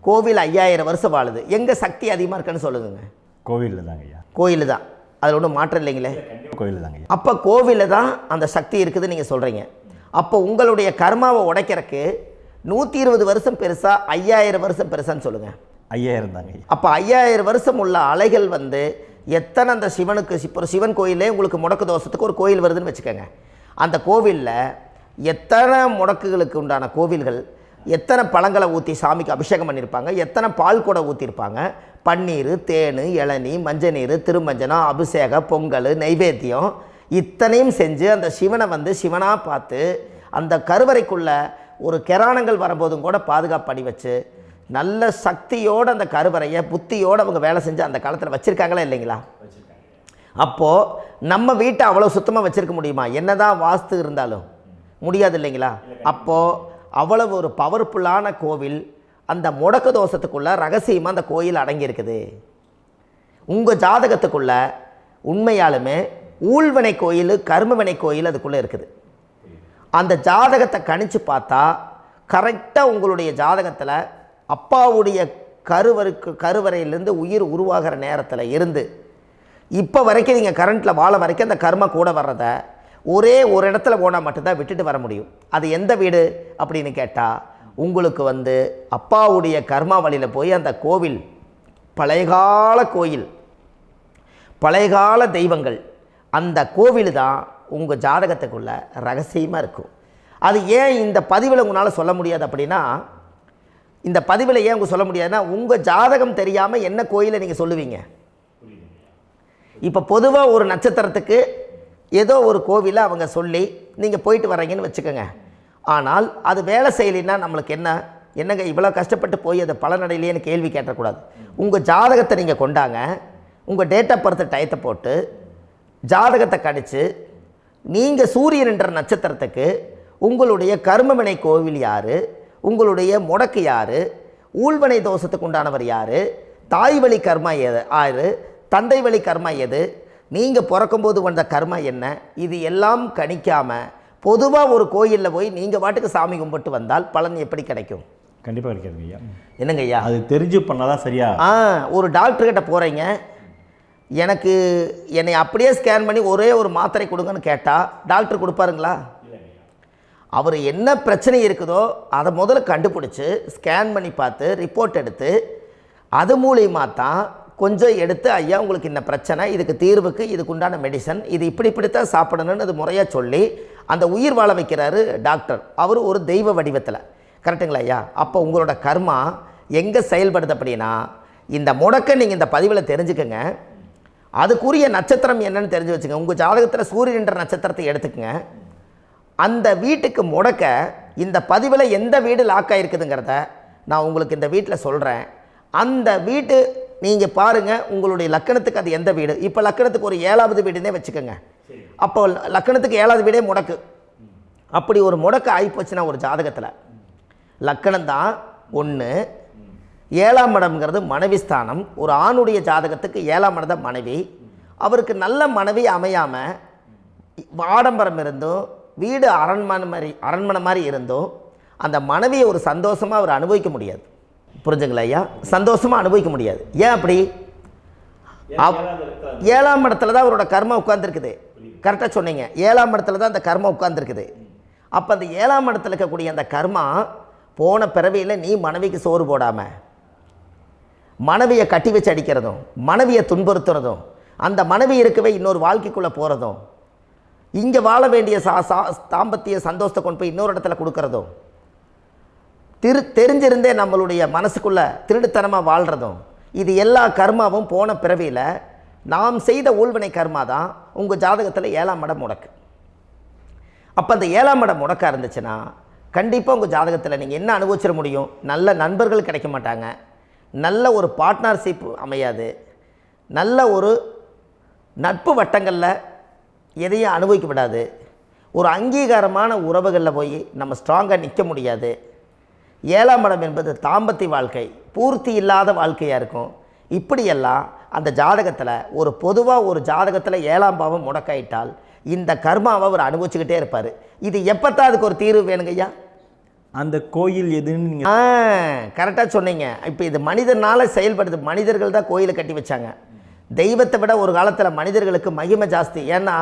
கோவில் 5000 வருஷம் வாழுது. எங்கே சக்தி அதிகமாக இருக்குன்னு சொல்லுங்க? கோவிலில் தாங்க ஐயா. கோயில் தான், அதில் ஒன்றும் மாற்றம் இல்லைங்களே. கோயில் தாங்க. அப்போ கோவிலில் தான் அந்த சக்தி இருக்குதுன்னு நீங்கள் சொல்கிறீங்க. அப்போ உங்களுடைய கர்மாவை உடைக்கிறதுக்கு 120 வருஷம் பெருசா 5000 வருஷம் பெருசான்னு சொல்லுங்கள்? 5000 தாங்க. அப்போ 5000 வருஷம் உள்ள அலைகள் வந்து எத்தனை அந்த சிவனுக்கு இப்போ சிவன் கோயிலே உங்களுக்கு முடக்கு தோஷத்துக்கு ஒரு கோயில் வருதுன்னு வச்சுக்கோங்க. அந்த கோவிலில் எத்தனை முடக்குகளுக்கு உண்டான கோவில்கள், எத்தனை பழங்களை ஊற்றி சாமிக்கு அபிஷேகம் பண்ணியிருப்பாங்க, எத்தனை பால் கூட ஊற்றிருப்பாங்க, பன்னீர், தேன், இளநீ, மஞ்சள் நீர், திருமஞ்சனம், அபிஷேகம், பொங்கல், நைவேத்தியம் இத்தனையும் செஞ்சு அந்த சிவனை வந்து சிவனாக பார்த்து அந்த கருவறைக்குள்ள ஒரு கிராணங்கள் வரும்போதும் கூட பாதுகாப்பு பண்ணி வச்சு நல்ல சக்தியோடு அந்த கருவறையை புத்தியோடு அவங்க வேலை செஞ்சு அந்த காலத்தில் வச்சுருக்காங்களா இல்லைங்களா? அப்போது நம்ம வீட்டை அவ்வளோ சுத்தமாக வச்சுருக்க முடியுமா? என்னதான் வாஸ்து இருந்தாலும் முடியாது இல்லைங்களா? அப்போது அவ்வளவு ஒரு பவர்ஃபுல்லான கோவில் அந்த முடக்கு தோஷத்துக்குள்ளே ரகசியமாக அந்த கோயில் அடங்கியிருக்குது. உங்கள் ஜாதகத்துக்குள்ளே உண்மையாலுமே ஊழ்வினை கோயில், கர்மவினை கோயில் அதுக்குள்ளே இருக்குது. அந்த ஜாதகத்தை கணிச்சு பார்த்தா கரெக்டாக உங்களுடைய ஜாதகத்தில் அப்பாவுடைய கருவறையிலேருந்து உயிர் உருவாகிற நேரத்தில் இருந்து இப்போ வரைக்கும் நீங்கள் கரண்ட்டில் வாழ வரைக்கும் அந்த கர்ம கூட வர்றதை ஒரே ஒரு இடத்துல போனால் மட்டும்தான் விட்டுட்டு வர முடியும். அது எந்த வீடு அப்படின்னு கேட்டால் உங்களுக்கு வந்து அப்பாவுடைய கர்மா வழியில் போய் அந்த கோவில் பழையகால கோயில், பழையகால தெய்வங்கள், அந்த கோவில் தான் உங்கள் ஜாதகத்துக்குள்ள ரகசியமாக இருக்கும். அது ஏன் இந்த பதிவில் உங்களால் சொல்ல முடியாது அப்படின்னா, இந்த பதிவில் ஏன் உங்க சொல்ல முடியாதுன்னா உங்கள் ஜாதகம் தெரியாமல் என்ன கோயிலை நீங்கள் சொல்லுவீங்க? இப்போ பொதுவாக ஒரு நட்சத்திரத்துக்கு ஏதோ ஒரு கோவிலை அவங்க சொல்லி நீங்கள் போயிட்டு வர்றீங்கன்னு வச்சுக்கோங்க. ஆனால் அது வேலை செய்யலைன்னா நம்மளுக்கு என்னங்க இவ்வளோ கஷ்டப்பட்டு போய் அதை பலனடையிலேன்னு கேள்வி கேட்டக்கூடாது. உங்கள் ஜாதகத்தை நீங்கள் கொண்டாங்க, உங்கள் டேட் ஆஃப் பர்த் டயத்தை போட்டு ஜாதகத்தை கணிச்சு நீங்கள் சூரியன் என்ற நட்சத்திரத்துக்கு உங்களுடைய கர்மவினை கோவில் யார், உங்களுடைய முடக்கு யார், ஊழ்வனை தோஷத்துக்கு உண்டானவர் யார், தாய் வழி கர்மா யார், தந்தை வழி கர்மா எது, நீங்கள் பிறக்கும்போது வந்த கர்மா என்ன, இது எல்லாம் கணிக்காமல் பொதுவாக ஒரு கோயிலில் போய் நீங்கள் பாட்டுக்கு சாமி கும்பிட்டு வந்தால் பலன் எப்படி கிடைக்கும்? கண்டிப்பாக கிடைக்காதுங்க ஐயா. என்னங்க ஐயா? அது தெரிஞ்சு பண்ணாதான் சரியா? ஒரு டாக்டர்கிட்ட போகிறீங்க, என்னை அப்படியே ஸ்கேன் பண்ணி ஒரே ஒரு மாத்திரை கொடுங்கன்னு கேட்டால் டாக்டர் கொடுப்பாருங்களா? அவர் என்ன பிரச்சனை இருக்குதோ அதை முதல்ல கண்டுபிடிச்சி ஸ்கேன் பண்ணி பார்த்து ரிப்போர்ட் எடுத்து அது மூலியமாக தான் கொஞ்சம் எடுத்து ஐயா உங்களுக்கு இந்த பிரச்சனை, இதுக்கு தீர்வுக்கு இதுக்குண்டான மெடிசன், இது இப்படித்தான் சாப்பிடணும்னு அது முறையாக சொல்லி அந்த உயிர் வாழ வைக்கிறாரு டாக்டர். அவர் ஒரு தெய்வ வடிவத்தில். கரெக்டுங்களா ஐயா? அப்போ உங்களோட கர்மா எங்கே செயல்படுது அப்படின்னா இந்த முடக்க நீங்கள் இந்த பதிவில் தெரிஞ்சுக்கங்க. அதுக்குரிய நட்சத்திரம் என்னன்னு தெரிஞ்சு வச்சுங்க. உங்கள் ஜாதகத்தில் சூரியன் என்ற நட்சத்திரத்தை எடுத்துக்கங்க. அந்த வீட்டுக்கு முடக்க இந்த பதிவில் எந்த வீடு லாக் ஆகிருக்குதுங்கிறத நான் உங்களுக்கு இந்த வீட்டில் சொல்கிறேன். அந்த வீட்டு நீங்கள் பாருங்கள், உங்களுடைய லக்கணத்துக்கு அது எந்த வீடு. இப்போ லக்கணத்துக்கு ஒரு 7வது வீடுன்னே வச்சுக்கோங்க. அப்போ லக்கணத்துக்கு 7வது வீடே முடக்கு. அப்படி ஒரு முடக்கு ஆகிப்போச்சுன்னா ஒரு ஜாதகத்தில் லக்கணம் தான் 1, 7ஆம் இடம்ங்கிறது மனைவி ஸ்தானம். ஒரு ஆணுடைய ஜாதகத்துக்கு 7ஆம் இடம் தான் மனைவி. அவருக்கு நல்ல மனைவி அமையாமல் ஆடம்பரம் இருந்தும் வீடு அரண்மனை மாதிரி இருந்தும் அந்த மனைவியை ஒரு சந்தோஷமாக அவர் அனுபவிக்க முடியாது. புரிஞ்சுங்களா ஐயா? சந்தோஷமாக அனுபவிக்க முடியாது. ஏன் அப்படி? 7ஆம் இடத்துல தான் அவரோட கர்மா உட்கார்ந்துருக்குது. கரெக்டாக சொன்னீங்க. 7ஆம் இடத்துல தான் அந்த கர்மா உட்கார்ந்துருக்குது. அப்போ அந்த 7ஆம் இடத்துல இருக்கக்கூடிய அந்த கர்மா போன பிறவியில் நீ மனைவிக்கு சோறு போடாமல் மனைவியை கட்டி வச்சு அடிக்கிறதும், மனைவியை துன்புறுத்துறதும், அந்த மனைவி இருக்கவே இன்னொரு வாழ்க்கைக்குள்ளே போகிறதும், இங்கே வாழ வேண்டிய தாம்பத்திய சந்தோஷத்தை கொண்டு போய் இன்னொரு இடத்துல கொடுக்கறதும், தெரிஞ்சிருந்தே நம்மளுடைய மனசுக்குள்ளே திருடுத்தனமாக வாழ்கிறதும், இது எல்லா கர்மாவும் போன பிறவியில் நாம் செய்த ஊழ்வினை கர்மா தான் உங்கள் ஜாதகத்தில் 7ஆம் இடம் முடக்கு. அப்போ அந்த 7ஆம் இடம் முடக்கா இருந்துச்சுன்னா கண்டிப்பாக உங்கள் ஜாதகத்தில் நீங்கள் என்ன அனுபவிச்சிட முடியும்? நல்ல நண்பர்கள் கிடைக்க மாட்டாங்க, நல்ல ஒரு பார்ட்னர்ஷிப் அமையாது, நல்ல ஒரு நட்பு வட்டங்களில் எதையும் அனுபவிக்க விடாது, ஒரு அங்கீகாரமான உறவுகளில் போய் நம்ம ஸ்ட்ராங்காக நிற்க முடியாது. 7ஆம் இடம் என்பது தாம்பத்திய வாழ்க்கை, பூர்த்தி இல்லாத வாழ்க்கையாக இருக்கும். இப்படியெல்லாம் அந்த ஜாதகத்தில் ஒரு பொதுவாக ஒரு ஜாதகத்தில் 7ஆம் பாவம் முடக்காயிட்டால் இந்த கர்மாவை அவர் அனுபவிச்சுக்கிட்டே இருப்பார். இது எப்போத்தான் அதுக்கு ஒரு தீர்வு வேணுங்கய்யா? அந்த கோயில் எதுன்னு நீங்கள் கரெக்டாக சொன்னீங்க. இப்போ இது மனிதனால் செயல்படுது. மனிதர்கள் தான் கோயிலை கட்டி வச்சாங்க. தெய்வத்தை விட ஒரு காலத்தில் மனிதர்களுக்கு மகிமை ஜாஸ்தி. ஏன்னா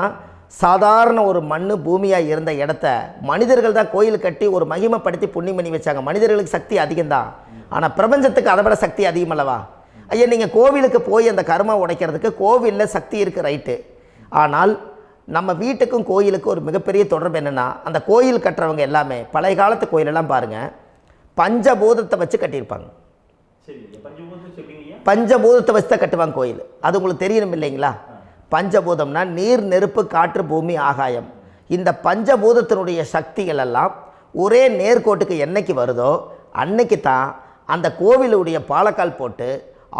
சாதாரண ஒரு மண் பூமியாக இருந்த இடத்த மனிதர்கள் தான் கோயில் கட்டி ஒரு மகிமைப்படுத்தி புண்ணியம் பண்ணி வச்சாங்க. மனிதர்களுக்கு சக்தி அதிகம்தான், ஆனால் பிரபஞ்சத்துக்கு அதை விட சக்தி அதிகம் அல்லவா? ஐயா, நீங்கள் கோவிலுக்கு போய் அந்த கர்மா உடைக்கிறதுக்கு கோவிலில் சக்தி இருக்குது, ரைட்டு. ஆனால் நம்ம வீட்டுக்கும் கோயிலுக்கும் ஒரு மிகப்பெரிய தொடர்பு என்னென்னா, அந்த கோயில் கட்டுறவங்க எல்லாமே பழைய காலத்து கோயிலெல்லாம் பாருங்கள், பஞ்சபூதத்தை வச்சு கட்டியிருப்பாங்க. பஞ்சபூதத்தை வச்சு தான் கட்டுவாங்க கோயில். அது உங்களுக்கு தெரியணும் இல்லைங்களா? பஞ்சபூதம்னா நீர், நெருப்பு, காற்று, பூமி, ஆகாயம். இந்த பஞ்சபூதத்தினுடைய சக்திகள் எல்லாம் ஒரே நேர்கோட்டுக்கு என்னைக்கு வருதோ அன்னைக்கு தான் அந்த கோவிலுடைய பாலக்கால் போட்டு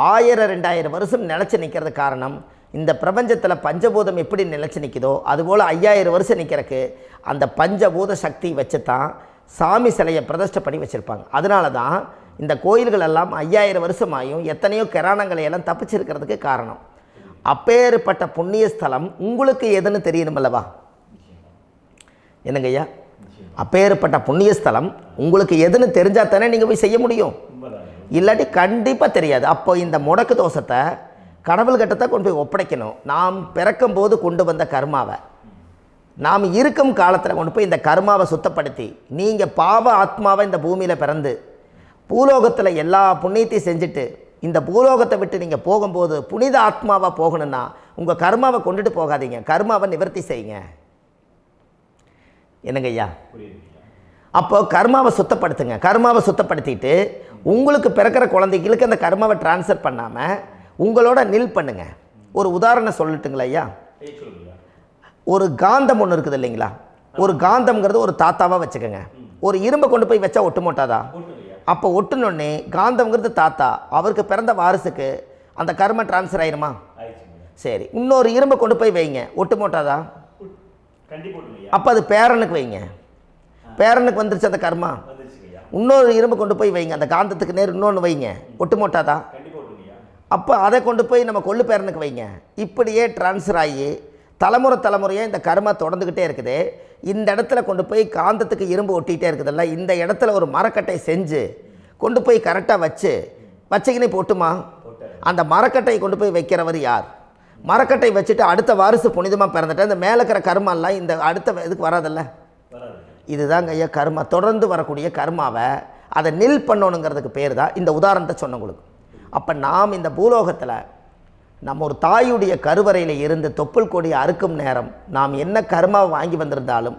1000-2000 வருஷம் நிலச்சி நிற்கிறது. காரணம், இந்த பிரபஞ்சத்தில் பஞ்சபூதம் எப்படி நிலச்சி நிற்குதோ அதுபோல் 5000 வருஷம் நிற்கிறதுக்கு அந்த பஞ்சபூத சக்தி வச்சு தான் சாமி சிலையை பிரதிஷ்டை பண்ணி வச்சுருப்பாங்க. அதனால தான் இந்த கோயில்கள் எல்லாம் 5000 வருஷமாயும் எத்தனையோ கிராணங்களை எல்லாம் தப்பிச்சிருக்கிறதுக்கு காரணம். அப்பேற்பட்ட புண்ணிய ஸ்தலம் உங்களுக்கு எதுன்னு தெரியணும் அல்லவா? என்னங்க ஐயா? அப்பேற்பட்ட புண்ணிய ஸ்தலம் உங்களுக்கு எதுன்னு தெரிஞ்சால் தானே நீங்கள் போய் செய்ய முடியும், இல்லாட்டி கண்டிப்பாக தெரியாது. அப்போ இந்த முடக்கு தோஷத்தை கடவுள்கிட்ட கொண்டு போய் ஒப்படைக்கணும். நாம் பிறக்கும் போது கொண்டு வந்த கர்மாவை நாம் இருக்கும் காலத்தில் கொண்டு போய் இந்த கர்மாவை சுத்தப்படுத்தி, நீங்கள் பாவ ஆத்மாவை இந்த பூமியில் பிறந்து பூலோகத்தில் எல்லா புண்ணியத்தையும் செஞ்சுட்டு இந்த பூலோகத்தை விட்டு நீங்கள் போகும்போது புனித ஆத்மாவாக போகணுன்னா உங்கள் கர்மாவை கொண்டுட்டு போகாதீங்க, கர்மாவை நிவர்த்தி செய்யுங்க. என்னங்க ஐயா? அப்போ கர்மாவை சுத்தப்படுத்துங்க. கர்மாவை சுத்தப்படுத்திட்டு உங்களுக்கு பிறக்கிற குழந்தைகளுக்கு அந்த கர்மாவை டிரான்ஸ்ஃபர் பண்ணாமல் உங்களோட நில் பண்ணுங்க. ஒரு உதாரணம் சொல்லட்டுங்களா ஐயா? ஒரு காந்தம் ஒன்று இருக்குது இல்லைங்களா? ஒரு காந்தம்ங்கிறது ஒரு தாத்தாவாக வச்சுக்கோங்க. ஒரு இரும்பை கொண்டு போய் வச்சா ஒட்டு மோட்டாதா? அப்போ ஒட்டுனோடனே காந்தம்ங்கிறது தாத்தா, அவருக்கு பிறந்த வாரிசுக்கு அந்த கர்ம டிரான்ஸ்ஃபர் ஆயிருமா? சரி, இன்னொரு இரும்பை கொண்டு போய் வைங்க, ஒட்டு மோட்டாதா? அப்போ அது பேரனுக்கு வைங்க, பேரனுக்கு வந்துருச்சு அந்த கர்மா. இன்னொரு இரும்பை கொண்டு போய் வைங்க, அந்த காந்தத்துக்கு நேர் இன்னொன்று வைங்க, ஒட்டு மோட்டாதா? அப்போ அதை கொண்டு போய் நம்ம கொள்ளு பேரனுக்கு வைங்க. இப்படியே டிரான்ஸ்ஃபர் ஆகி தலைமுறையாக இந்த கர்மா தொடர்ந்துக்கிட்டே இருக்குது. இந்த இடத்துல கொண்டு போய் காந்தத்துக்கு இரும்பு ஒட்டிகிட்டே இருக்குதுல்ல, இந்த இடத்துல ஒரு மரக்கட்டை செஞ்சு கொண்டு போய் கரெக்டாக வச்சுக்கினே போட்டுமா? அந்த மரக்கட்டையை கொண்டு போய் வைக்கிறவர் யார்? மரக்கட்டை வச்சுட்டு அடுத்த வாரிசு புனிதமாக பிறந்துட்டு அந்த மேலே இருக்கிற கர்மாலாம் இந்த அடுத்த இதுக்கு வராதில்ல. இதுதாங்க ஐயா கர்மா. தொடர்ந்து வரக்கூடிய கர்மாவை அதை நில் பண்ணணுங்கிறதுக்கு பேர் தான் இந்த உதாரணத்தை சொன்னவங்களுக்கு. அப்போ நாம் இந்த பூலோகத்தில் நம்ம ஒரு தாயுடைய கருவறையில் இருந்து தொப்புள் கொடி அறுக்கும் நேரம் நாம் என்ன கர்மாவை வாங்கி வந்திருந்தாலும்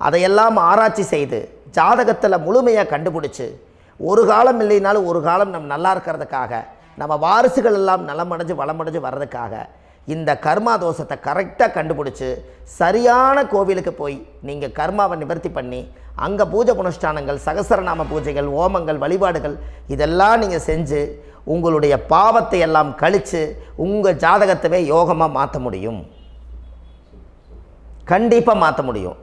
அதையெல்லாம் ஆராய்ச்சி செய்து ஜாதகத்தில் முழுமையாக கண்டுபிடிச்சி ஒரு காலம் இல்லைனாலும் ஒரு காலம் நம்ம நல்லா இருக்கிறதுக்காக, நம்ம வாரிசுகள் எல்லாம் நலமடைஞ்சு வளமடைஞ்சு வர்றதுக்காக இந்த கர்மா தோஷத்தை கரெக்டாக கண்டுபிடிச்சி சரியான கோவிலுக்கு போய் நீங்கள் கர்மாவை நிவர்த்தி பண்ணி அங்கே பூஜை புனஸ்தானங்கள், சகசரநாம பூஜைகள், ஓமங்கள், வழிபாடுகள் இதெல்லாம் நீங்கள் செஞ்சு உங்களுடைய பாவத்தை எல்லாம் கழித்து உங்கள் ஜாதகத்தவே யோகமாக மாற்ற முடியும். கண்டிப்பாக மாற்ற முடியும்.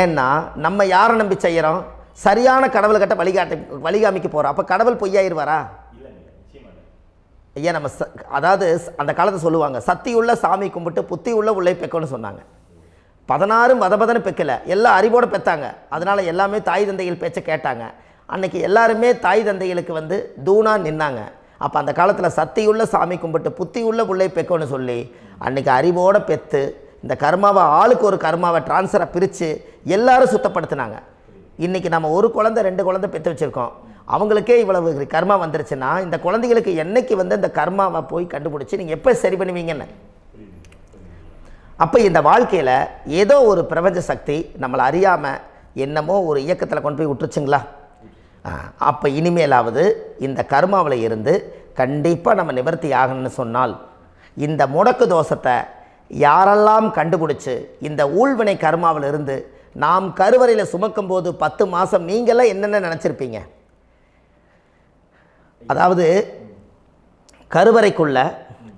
ஏன்னா நம்ம யாரை நம்பி செய்கிறோம்? சரியான கடவுள்கிட்ட வழிகாமிக்க போகிறோம். அப்போ கடவுள் பொய்யாயிருவாரா? ஐயா நம்ம அதாவது அந்த காலத்தை சொல்லுவாங்க, சத்தியுள்ள சாமி கும்பிட்டு புத்தி உள்ள உள்ளே பெக்கணும்னு சொன்னாங்க. 16 வதபதன்னு பெக்கலை, எல்லாம் அறிவோடு பெற்றாங்க. அதனால் எல்லாமே தாய் தந்தைகள் பேச்சை கேட்டாங்க. அன்றைக்கி எல்லாருமே தாய் தந்தைகளுக்கு தூணாக நின்னாங்க. அப்போ அந்த காலத்தில் சத்தியுள்ள சாமி கும்பிட்டு புத்தி உள்ள உள்ளே பெக்கணும்னு சொல்லி அன்றைக்கி அறிவோடு பெற்று இந்த கர்மாவை ஆளுக்கு ஒரு கர்மாவை டிரான்ஸ்ஃபரை பிரித்து எல்லாரும் சுத்தப்படுத்தினாங்க. இன்றைக்கி நம்ம ஒரு குழந்தை 2 குழந்தை பெற்று வச்சுருக்கோம். அவங்களுக்கே இவ்வளவு கர்மா வந்துருச்சுன்னா இந்த குழந்தைகளுக்கு என்னைக்கு இந்த கர்மாவை போய் கண்டுபிடிச்சி நீங்கள் எப்போ சரி பண்ணுவீங்கன்னு. அப்போ இந்த வாழ்க்கையில் ஏதோ ஒரு பிரபஞ்ச சக்தி நம்மளை அறியாமல் என்னமோ ஒரு இயக்கத்தில் கொண்டு போய் விட்டுருச்சுங்களா? அப்போ இனிமேலாவது இந்த கர்மாவில் இருந்து கண்டிப்பாக நம்ம நிவர்த்தி ஆகணும்னு சொன்னால் இந்த முடக்கு தோஷத்தை யாரெல்லாம் கண்டுபிடிச்சி இந்த ஊழ்வினை கர்மாவில் இருந்து நாம் கருவறையில் சுமக்கும் போது 10 மாதம் நீங்களாம் என்னென்ன நினச்சிருப்பீங்க? அதாவது கருவறைக்குள்ள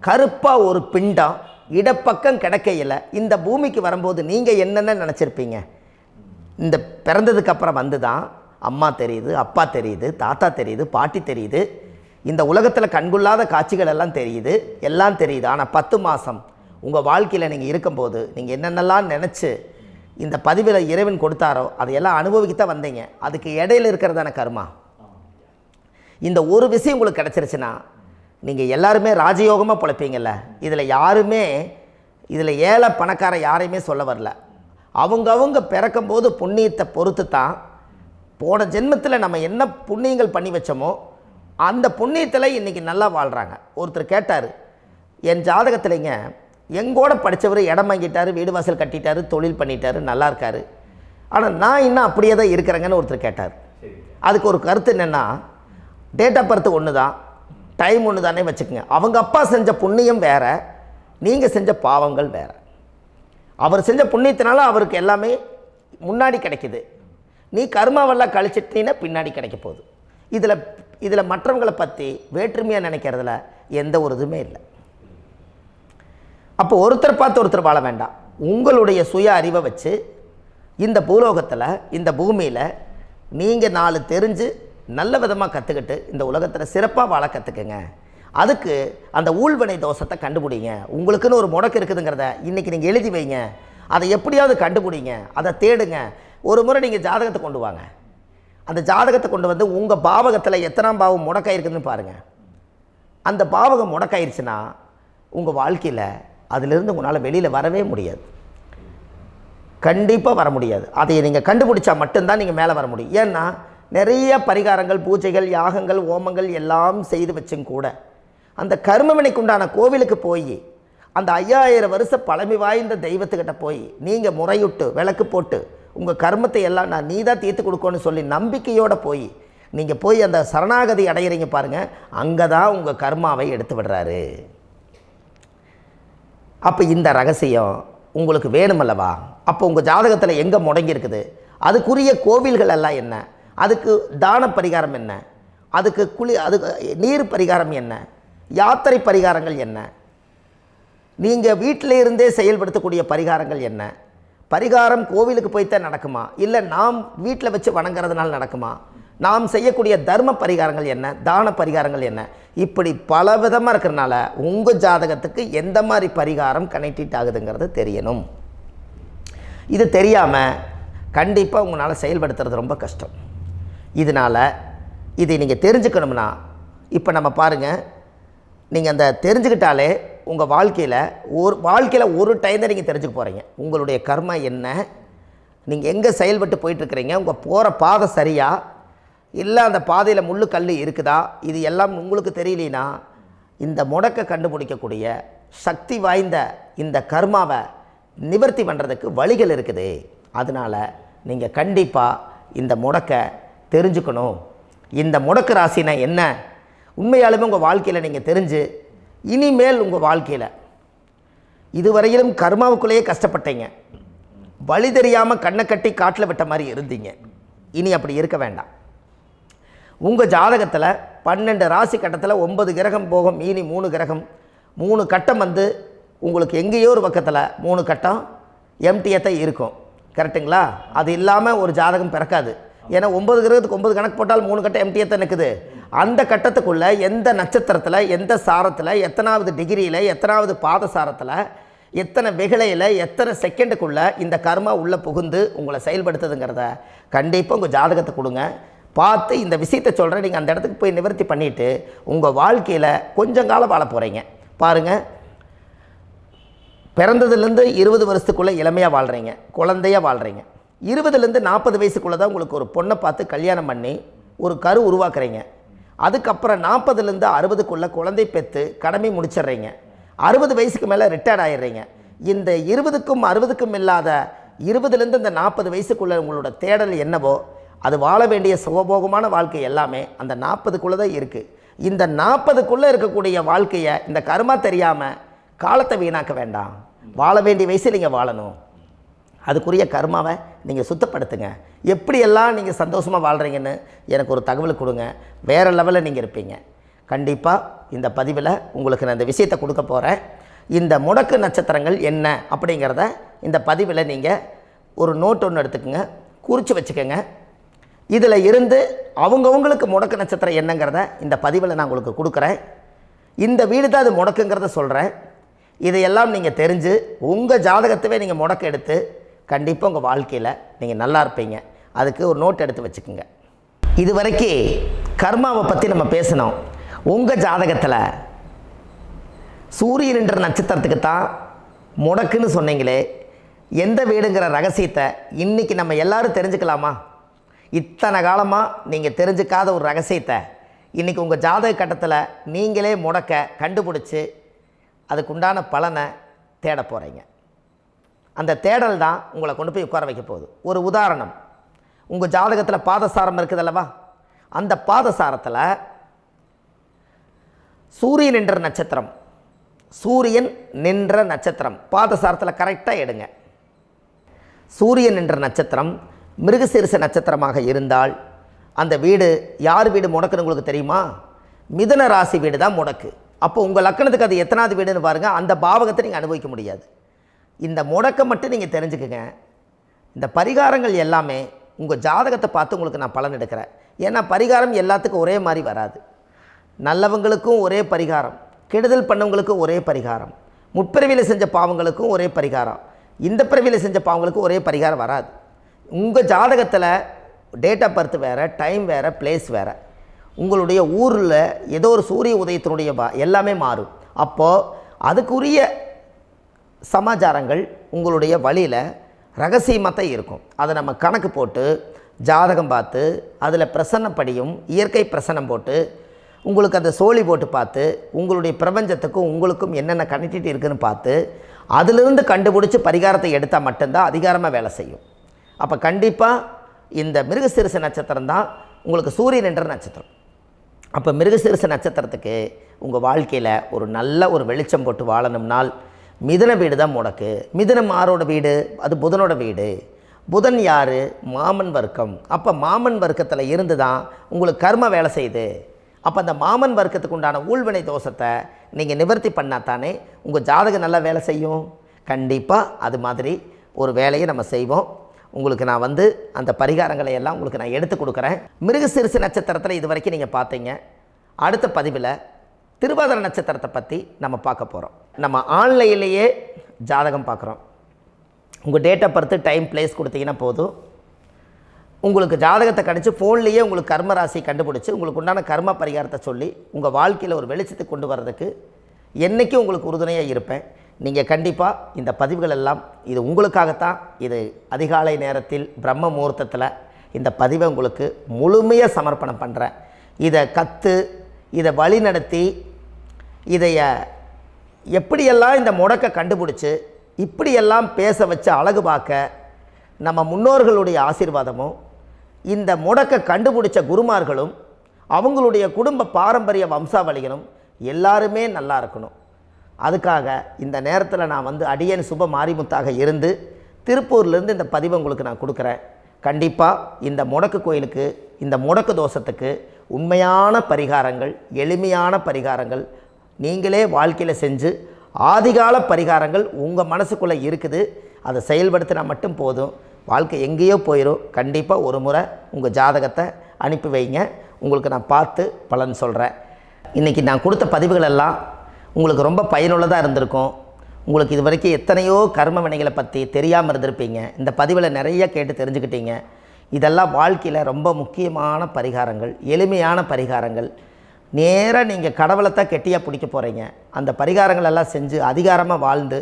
கருப்பாக ஒரு பிண்டம் இடப்பக்கம் கிடக்கையில் இந்த பூமிக்கு வரும்போது நீங்கள் என்னென்ன நினச்சிருப்பீங்க? இந்த பிறந்ததுக்கு அப்புறம் வந்து தான் அம்மா தெரியுது, அப்பா தெரியுது, தாத்தா தெரியுது, பாட்டி தெரியுது, இந்த உலகத்தில் கண்கொள்ளாத காட்சிகள் எல்லாம் தெரியுது, எல்லாம் தெரியுது. ஆனால் 10 மாதம் உங்கள் வாழ்க்கையில் நீங்கள் இருக்கும்போது நீங்கள் என்னென்னலாம் நினச்சி இந்த பதிவில் இறைவன் கொடுத்தாரோ அதையெல்லாம் அனுபவிக்கத்தான் வந்தீங்க. அதுக்கு இடையில இருக்கிறதான கர்மா. இந்த ஒரு விஷயம் உங்களுக்கு கிடச்சிருச்சுன்னா நீங்கள் எல்லாருமே ராஜயோகமாக பிழைப்பீங்கள்ல. இதில் ஏழை பணக்கார யாரையுமே சொல்ல வரல. அவங்க பிறக்கும்போது புண்ணியத்தை பொறுத்து தான் போன ஜென்மத்தில் நம்ம என்ன புண்ணியங்கள் பண்ணி வச்சோமோ அந்த புண்ணியத்தில் இன்றைக்கி நல்லா வாழ்கிறாங்க. ஒருத்தர் கேட்டார், என் ஜாதகத்தில்ங்க எங்கூட படித்தவர் இடம் வாங்கிட்டார், வீடு வாசல் கட்டிட்டார், தொழில் பண்ணிட்டார், நல்லா இருக்கார், ஆனால் நான் இன்னும் அப்படியே தான் இருக்கிறேங்கன்னு ஒருத்தர் கேட்டார். அதுக்கு ஒரு கருத்து என்னென்னா, டேட் ஆஃப் பர்த் ஒன்று தான், டைம் ஒன்று தானே வச்சுக்கோங்க. அவங்க அப்பா செஞ்ச புண்ணியம் வேறு, நீங்கள் செஞ்ச பாவங்கள் வேறு. அவர் செஞ்ச புண்ணியத்தினால அவருக்கு எல்லாமே முன்னாடி கிடைக்கிது. நீ கர்மாவெல்லாம் கழிச்சிட்டினா பின்னாடி கிடைக்க போகுது. இதில் மற்றவங்களை பற்றி வேற்றுமையாக நினைக்கிறதுல எந்த ஒரு இதுவுமே இல்லை. அப்போ ஒருத்தர் பார்த்து ஒருத்தர் வாழ வேண்டாம். உங்களுடைய சுய அறிவை வச்சு இந்த பூலோகத்தில் இந்த பூமியில் நீங்கள் 4 தெரிஞ்சு நல்ல விதமாக கற்றுக்கிட்டு இந்த உலகத்தில் சிறப்பாக வாழ கற்றுக்குங்க. அதுக்கு அந்த ஊழ்வினை தோஷத்தை கண்டுபிடிங்க. உங்களுக்குன்னு ஒரு முடக்கு இருக்குதுங்கிறத இன்றைக்கி நீங்கள் எழுதி வைங்க. அதை எப்படியாவது கண்டுபிடிங்க, அதை தேடுங்க. ஒரு முறை நீங்கள் ஜாதகத்தை கொண்டு வாங்க. அந்த ஜாதகத்தை கொண்டு வந்து உங்கள் பாவகத்தில் எத்தனாம் பாவம் முடக்காயிருக்குதுன்னு பாருங்கள். அந்த பாவகம் முடக்காயிருச்சுன்னா உங்கள் வாழ்க்கையில் அதிலிருந்து உங்களால் வெளியில் வரவே முடியாது, கண்டிப்பாக வர முடியாது. அதை நீங்கள் கண்டுபிடிச்சா மட்டும்தான் நீங்கள் மேலே வர முடியும். ஏன்னா நிறைய பரிகாரங்கள், பூஜைகள், யாகங்கள், ஓமங்கள் எல்லாம் செய்து வச்சும் கூட அந்த கர்மவினைக்கு உண்டான கோவிலுக்கு போய் அந்த 5000 வருஷ பழமை வாய்ந்த தெய்வத்துக்கிட்ட போய் நீங்கள் முறையிட்டு விளக்கு போட்டு உங்கள் கர்மத்தை எல்லாம் நான் நீ தான் தீர்த்து கொடுக்கணும்னு சொல்லி நம்பிக்கையோடு நீங்கள் போய் அந்த சரணாகதி அடையிறீங்க பாருங்கள், அங்கே தான் உங்கள் கர்மாவை எடுத்து விடுறாரு. அப்போ இந்த ரகசியம் உங்களுக்கு வேணுமல்லவா? அப்போ உங்கள் ஜாதகத்தில் எங்கே முடங்கி அதுக்குரிய கோவில்கள் எல்லாம் என்ன, அதுக்கு தான பரிகாரம் என்ன, அதுக்கு நீர் பரிகாரம் என்ன, யாத்திரை பரிகாரங்கள் என்ன, நீங்கள் வீட்டில் இருந்தே செயல்படுத்தக்கூடிய பரிகாரங்கள் என்ன, பரிகாரம் கோவிலுக்கு போய்த்தான் நடக்குமா, இல்லை நாம் வீட்டில் வச்சு வணங்குறதுனால நடக்குமா, நாம் செய்யக்கூடிய தர்ம பரிகாரங்கள் என்ன, தான பரிகாரங்கள் என்ன, இப்படி பல விதமாக இருக்கிறனால உங்கள் ஜாதகத்துக்கு எந்த மாதிரி பரிகாரம் கனெக்ட் ஆகுதுங்கிறது தெரியணும். இது தெரியாமல் கண்டிப்பாக உங்களால் செயல்படுத்துறது ரொம்ப கஷ்டம். இதனால் இதை நீங்கள் தெரிஞ்சுக்கணும்னா இப்போ நம்ம பாருங்கள், நீங்கள் அந்த தெரிஞ்சுக்கிட்டாலே உங்கள் வாழ்க்கையில் ஒரு டைம் தான் நீங்கள் தெரிஞ்சுக்க போகிறீங்க. உங்களுடைய கர்மா என்ன, நீங்கள் எங்கே செயல்பட்டு போயிட்டுருக்கிறீங்க, உங்கள் போகிற பாதை சரியா இல்லை அந்த பாதையில் முள்ளு கல் இருக்குதா, இது எல்லாம் உங்களுக்கு தெரியலனா இந்த முடக்கை கண்டுபிடிக்கக்கூடிய சக்தி வாய்ந்த இந்த கர்மாவை நிவர்த்தி பண்ணுறதுக்கு வழிகள் இருக்குது. அதனால் நீங்கள் கண்டிப்பாக இந்த முடக்கை தெரிஞ்சுக்கணும். இந்த முடக்கு ராசினா என்ன உண்மையாலுமே உங்கள் வாழ்க்கையில் நீங்கள் தெரிஞ்சு இனிமேல் உங்கள் வாழ்க்கையில் இதுவரையிலும் கர்மாவுக்குள்ளேயே கஷ்டப்பட்டீங்க, வழி தெரியாமல் கண்ணை கட்டி காட்டில் விட்ட மாதிரி இருந்தீங்க. இனி அப்படி இருக்க வேண்டாம். உங்கள் ஜாதகத்தில் 12 ராசி கட்டத்தில் 9 கிரகம் போகும், மீனி 3 கிரகம், 3 கட்டம் வந்து உங்களுக்கு எங்கேயோ ஒரு பக்கத்தில் 3 கட்டம் எம்டியாக தான் இருக்கும். கரெக்டுங்களா? அது இல்லாமல் ஒரு ஜாதகம் பிறக்காது. ஏன்னா 9 கிரகத்துக்கு 9 கணக்கு போட்டால் 3 கட்டம் எம்டியாக தான் நிற்குது. அந்த கட்டத்துக்குள்ளே எந்த நட்சத்திரத்தில், எந்த சாரத்தில், எத்தனாவது டிகிரியில், எத்தனாவது பாதசாரத்தில், எத்தனை வெகுளையில், எத்தனை செகண்டுக்குள்ளே இந்த கர்மா உள்ளே புகுந்து உங்களை செயல்படுத்துதுங்கிறத கண்டிப்பாக உங்கள் ஜாதகத்தை கொடுங்க. பார்த்து இந்த விஷயத்தை சொல்கிறேன், நீங்கள் அந்த இடத்துக்கு போய் நிவர்த்தி பண்ணிவிட்டு உங்கள் வாழ்க்கையில் கொஞ்சம் காலம் வாழ போகிறீங்க. பாருங்கள், பிறந்ததுலேருந்து 20 வருஷத்துக்குள்ளே இளமையாக வாழ்கிறீங்க, குழந்தையாக வாழ்கிறீங்க. 20லேருந்து 40 வயசுக்குள்ளே தான் உங்களுக்கு ஒரு பொண்ணை பார்த்து கல்யாணம் பண்ணி ஒரு கரு உருவாக்குறீங்க. அதுக்கப்புறம் 40லேருந்து 60க்குள்ளே குழந்தை பெற்று கடமை முடிச்சிடுறீங்க. 60 வயசுக்கு மேலே ரிட்டையர்ட் ஆகிடுறீங்க. இந்த 20க்கும் 60க்கும் இல்லாத 20லேருந்து இந்த 40 வயசுக்குள்ளே உங்களோட தேடல் என்னவோ அது வாழ வேண்டிய சுகபோகமான வாழ்க்கை எல்லாமே அந்த 40க்குள்ளே தான் இருக்குது. இந்த 40க்குள்ளே இருக்கக்கூடிய வாழ்க்கையை இந்த கர்மா தெரியாமல் காலத்தை வீணாக்க வேண்டாம். வாழ வேண்டிய வயசில் நீங்கள் வாழணும். அதுக்குரிய கர்மாவை நீங்கள் சுத்தப்படுத்துங்க. எப்படியெல்லாம் நீங்கள் சந்தோஷமாக வாழ்கிறீங்கன்னு எனக்கு ஒரு தகவல் கொடுங்க. வேறு லெவலில் நீங்கள் இருப்பீங்க. கண்டிப்பாக இந்த பதிவில் உங்களுக்கு நான் இந்த விஷயத்தை கொடுக்க போகிறேன். இந்த முடக்கு நட்சத்திரங்கள் என்ன அப்படிங்கிறத இந்த பதிவில் நீங்கள் ஒரு நோட் ஒன்று எடுத்துக்கோங்க, குறித்து வச்சுக்கோங்க. இதில் இருந்து அவங்கவுங்களுக்கு முடக்கு நட்சத்திரம் என்னங்கிறத இந்த பதிவில் நான் உங்களுக்கு கொடுக்குறேன். இந்த வீடு தான் அது முடக்குங்கிறத சொல்கிறேன். இதையெல்லாம் நீங்கள் தெரிஞ்சு உங்கள் ஜாதகத்தவே நீங்கள் முடக்கு எடுத்து கண்டிப்பாக உங்கள் வாழ்க்கையில் நீங்கள் நல்லா இருப்பீங்க. அதுக்கு ஒரு நோட் எடுத்து வச்சுக்கோங்க. இது வரைக்கும் கர்மாவை பற்றி நம்ம பேசினோம். உங்கள் ஜாதகத்தில் சூரியன் என்ற நட்சத்திரத்துக்கு தான் முடக்குன்னு சொன்னீங்களே, எந்த வீடுங்கிற ரகசியத்தை இன்றைக்கி நம்ம எல்லோரும் தெரிஞ்சுக்கலாமா? இத்தனை காலமாக நீங்கள் தெரிஞ்சுக்காத ஒரு ரகசியத்தை இன்றைக்கி உங்கள் ஜாதக கட்டத்தில் நீங்களே முடக்க கண்டுபிடிச்சி அதுக்குண்டான பலனை தேட போகிறீங்க. அந்த தேடல் தான் உங்களை கொண்டு போய் உட்கார வைக்க போகுது. ஒரு உதாரணம், உங்கள் ஜாதகத்தில் பாதசாரம் இருக்குது அல்லவா? அந்த பாதசாரத்தில் சூரியன் என்ற நட்சத்திரம், சூரியன் நின்ற நட்சத்திரம் பாதசாரத்தில் கரெக்டாக எடுங்க. சூரியன் என்ற நட்சத்திரம் மிருகசீரிஷ நட்சத்திரமாக இருந்தால் அந்த வீடு யார் வீடு முடக்குன்னு உங்களுக்கு தெரியுமா? மிதுன ராசி வீடு தான் முடக்கு. அப்போ உங்கள் லக்கணத்துக்கு அது எத்தனாவது வீடுன்னு பாருங்கள். அந்த பாவகத்தை நீங்கள் அனுபவிக்க முடியாது. இந்த முடக்கை மட்டும் நீங்கள் தெரிஞ்சுக்குங்க. இந்த பரிகாரங்கள் எல்லாமே உங்கள் ஜாதகத்தை பார்த்து உங்களுக்கு நான் பலன் எடுக்கிறேன். ஏன்னா பரிகாரம் எல்லாத்துக்கும் ஒரே மாதிரி வராது. நல்லவங்களுக்கும் ஒரே பரிகாரம், கெடுதல் பண்ணவங்களுக்கும் ஒரே பரிகாரம், முற்பிறவியில் செஞ்ச பாவங்களுக்கும் ஒரே பரிகாரம், இந்த பிறவியில் செஞ்ச பாவங்களுக்கும் ஒரே பரிகாரம் வராது. உங்கள் ஜாதகத்தில் டேட் ஆஃப் பர்த் வேறு, டைம் வேறு, பிளேஸ் வேறு, உங்களுடைய ஊரில் ஏதோ ஒரு சூரிய உதயத்தினுடைய எல்லாமே மாறும். அப்போது அதுக்குரிய சமாச்சாரங்கள் உங்களுடைய வழியில் ரகசியமாக தான் இருக்கும். அதை நம்ம கணக்கு போட்டு ஜாதகம் பார்த்து அதில் பிரசன்னப்படியும் இயற்கை பிரசன்னம் போட்டு உங்களுக்கு அந்த சோழி போட்டு பார்த்து உங்களுடைய பிரபஞ்சத்துக்கும் உங்களுக்கும் என்னென்ன கனெக்டிவிட்டி இருக்குதுன்னு பார்த்து அதிலிருந்து கண்டுபிடிச்சி பரிகாரத்தை எடுத்தால் மட்டும்தான் அதிகாரமாக வேலை செய்யும். அப்போ கண்டிப்பாக இந்த மிருகசீரிஷ நட்சத்திரம் தான் உங்களுக்கு சூரியன் என்ற நட்சத்திரம். அப்போ மிருகசீரிஷ நட்சத்திரத்துக்கு உங்கள் வாழ்க்கையில் ஒரு நல்ல ஒரு வெளிச்சம் போட்டு வாழணும்னால் மிதுன வீடு தான் முடக்கு. மிதுனம் ஆரோட வீடு? அது புதனோட வீடு. புதன் யார்? மாமன் வர்க்கம். அப்போ மாமன் வர்க்கத்தில் இருந்து தான் உங்களுக்கு கர்ம வேலை செய்யுது. அப்போ அந்த மாமன் வர்க்கத்துக்கு உண்டான ஊழ்வினை தோஷத்தை நீங்கள் நிவர்த்தி பண்ணால் தானே உங்கள் ஜாதகம் நல்லா வேலை செய்யும். கண்டிப்பாக அது மாதிரி ஒரு வேலையை நம்ம செய்வோம். உங்களுக்கு நான் அந்த பரிகாரங்களை எல்லாம் உங்களுக்கு நான் எடுத்து கொடுக்குறேன். மிருகசீரிஷ நட்சத்திரத்தில் இது வரைக்கும் நீங்கள் பார்த்தீங்க. அடுத்த பதிவில் திருவாதிரை நட்சத்திரத்தை பற்றி நம்ம பார்க்க போகிறோம். நம்ம ஆன்லைன்லேயே ஜாதகம் பார்க்குறோம். உங்கள் date of birth, time, place கொடுத்தீங்கன்னா போதும். உங்களுக்கு ஜாதகத்தை கணிச்சு ஃபோன்லேயே உங்களுக்கு கர்ம ராசி கண்டுபிடிச்சி உங்களுக்கு உண்டான கர்ம பரிகாரத்தை சொல்லி உங்கள் வாழ்க்கையில் ஒரு வெளிச்சத்தை கொண்டு வர்றதுக்கு என்றைக்கும் உங்களுக்கு உறுதுணையாக இருப்பேன். நீங்கள் கண்டிப்பாக இந்த பதிவுகள் எல்லாம் இது உங்களுக்காகத்தான். இது அதிகாலை நேரத்தில் பிரம்ம முகூர்த்தத்தில் இந்த பதிவை உங்களுக்கு முழுமையாக சமர்ப்பணம் பண்ணுறேன். இதை இதை வழி நடத்தி இதைய எப்படியெல்லாம் இந்த முடக்கை கண்டுபிடிச்சி இப்படியெல்லாம் பேச வச்சு அழகு பார்க்க நம்ம முன்னோர்களுடைய ஆசீர்வாதமும் இந்த முடக்கை கண்டுபிடிச்ச குருமார்களும் அவங்களுடைய குடும்ப பாரம்பரிய வம்சாவளிகளும் எல்லாருமே நல்லா இருக்கணும். அதுக்காக இந்த நேரத்தில் நான் அடியேன் சுப மாரிமுத்தாக இருந்து திருப்பூர்லேருந்து இந்த பதிவை உங்களுக்கு நான் கொடுக்குறேன். கண்டிப்பாக இந்த முடக்கு கோயிலுக்கு, இந்த முடக்கு தோஷத்துக்கு உண்மையான பரிகாரங்கள், எளிமையான பரிகாரங்கள் நீங்களே வாழ்க்கையில் செஞ்சு ஆதிகால பரிகாரங்கள் உங்கள் மனசுக்குள்ளே இருக்குது. அதை செயல்படுத்தினா மட்டும் போதும். வாழ்க்கை எங்கேயோ போயிடும். கண்டிப்பாக ஒரு முறை உங்கள் ஜாதகத்தை அனுப்பி வைங்க. உங்களுக்கு நான் பார்த்து பலன் சொல்கிறேன். இன்றைக்கி நான் கொடுத்த பதிவுகள் எல்லாம் உங்களுக்கு ரொம்ப பயனுள்ளதாக இருந்திருக்கும். உங்களுக்கு இது வரைக்கும் எத்தனையோ கர்ம வினைகளை பற்றி தெரியாமல் இருந்திருப்பீங்க. இந்த பதிவில் நிறைய கேட்டு தெரிஞ்சுக்கிட்டீங்க. இதெல்லாம் வாழ்க்கையில் ரொம்ப முக்கியமான பரிகாரங்கள், எளிமையான பரிகாரங்கள். நேராக நீங்கள் கடவுளைத்தான் கெட்டியாக பிடிக்க போகிறீங்க. அந்த பரிகாரங்கள் எல்லாம் செஞ்சு அதிகாரமாக வாழ்ந்து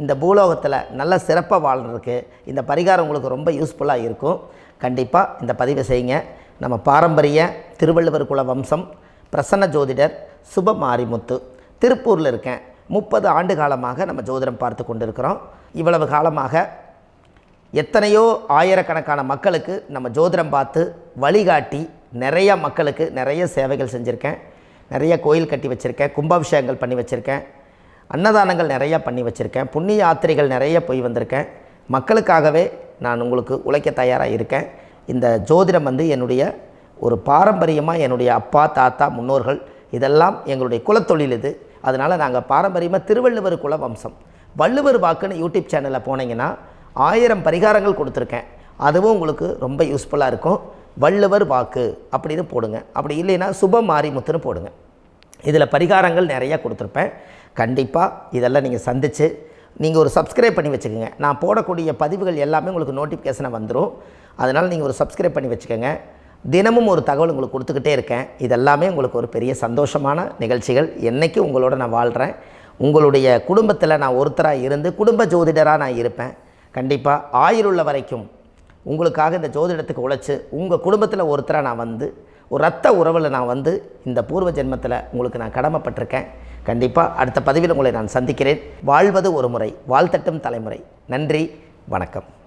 இந்த பூலோகத்தில் நல்ல சிறப்பாக வாழ்கிறதுக்கு இந்த பரிகாரம் உங்களுக்கு ரொம்ப யூஸ்ஃபுல்லாக இருக்கும். கண்டிப்பாக இந்த பதிவை செய்யுங்க. நம்ம பாரம்பரிய திருவள்ளுவர் குல வம்சம், பிரசன்ன ஜோதிடர் சுப மாரிமுத்து, திருப்பூரில் இருக்கேன். 30 ஆண்டு காலமாக நம்ம ஜோதிடம் பார்த்து கொண்டு இருக்கிறோம். இவ்வளவு காலமாக எத்தனையோ ஆயிரக்கணக்கான மக்களுக்கு நம்ம ஜோதிடம் பார்த்து வழிகாட்டி நிறைய மக்களுக்கு நிறைய சேவைகள் செஞ்சுருக்கேன். நிறைய கோயில் கட்டி வச்சுருக்கேன், கும்பாபிஷேகங்கள் பண்ணி வச்சுருக்கேன், அன்னதானங்கள் நிறையா பண்ணி வச்சுருக்கேன், புண்ணிய யாத்திரைகள் நிறைய போய் வந்திருக்கேன். மக்களுக்காகவே நான் உங்களுக்கு உழைக்க தயாராக இருக்கேன். இந்த ஜோதிடம் வந்து என்னுடைய ஒரு பாரம்பரியமாக, என்னுடைய அப்பா தாத்தா முன்னோர்கள் இதெல்லாம் எங்களுடைய குலத்தொழில் இது. அதனால் நாங்கள் பாரம்பரியமாக திருவள்ளுவர் குல வம்சம். வள்ளுவர் வாக்குன்னு யூடியூப் சேனலில் போனீங்கன்னா 1000 பரிகாரங்கள் கொடுத்துருக்கேன். அதுவும் உங்களுக்கு ரொம்ப யூஸ்ஃபுல்லாக இருக்கும். வள்ளுவர் வாக்கு அப்படின்னு போடுங்க. அப்படி இல்லைன்னா சுப மாரிமுத்துன்னு போடுங்க. இதில் பரிகாரங்கள் நிறையா கொடுத்துருப்பேன். கண்டிப்பாக இதெல்லாம் நீங்கள் சந்தித்து நீங்கள் ஒரு சப்ஸ்கிரைப் பண்ணி வச்சுக்கோங்க. நான் போடக்கூடிய பதிவுகள் எல்லாமே உங்களுக்கு நோட்டிஃபிகேஷனை வந்துடும். அதனால் நீங்கள் ஒரு சப்ஸ்கிரைப் பண்ணி வச்சுக்கோங்க. தினமும் ஒரு தகவல் உங்களுக்கு கொடுத்துக்கிட்டே இருக்கேன். இதெல்லாமே உங்களுக்கு ஒரு பெரிய சந்தோஷமான நிகழ்ச்சிகள். என்றைக்கும் உங்களோட நான் வாழ்கிறேன். உங்களுடைய குடும்பத்தில் நான் ஒருத்தராக இருந்து குடும்ப ஜோதிடராக நான் இருப்பேன். கண்டிப்பாக ஆயுளுள்ள வரைக்கும் உங்களுக்காக இந்த ஜோதிடத்துக்கு உழைச்சி உங்கள் குடும்பத்தில் ஒருத்தராக நான் வந்து ஒரு ரத்த உறவில் நான் வந்து இந்த பூர்வ ஜென்மத்தில் உங்களுக்கு நான் கடமைப்பட்டிருக்கேன். கண்டிப்பாக அடுத்த பதிவில் உங்களை நான் சந்திக்கிறேன். வாழ்வது ஒரு முறை, வாழ்த்தட்டும் தலைமுறை. நன்றி, வணக்கம்.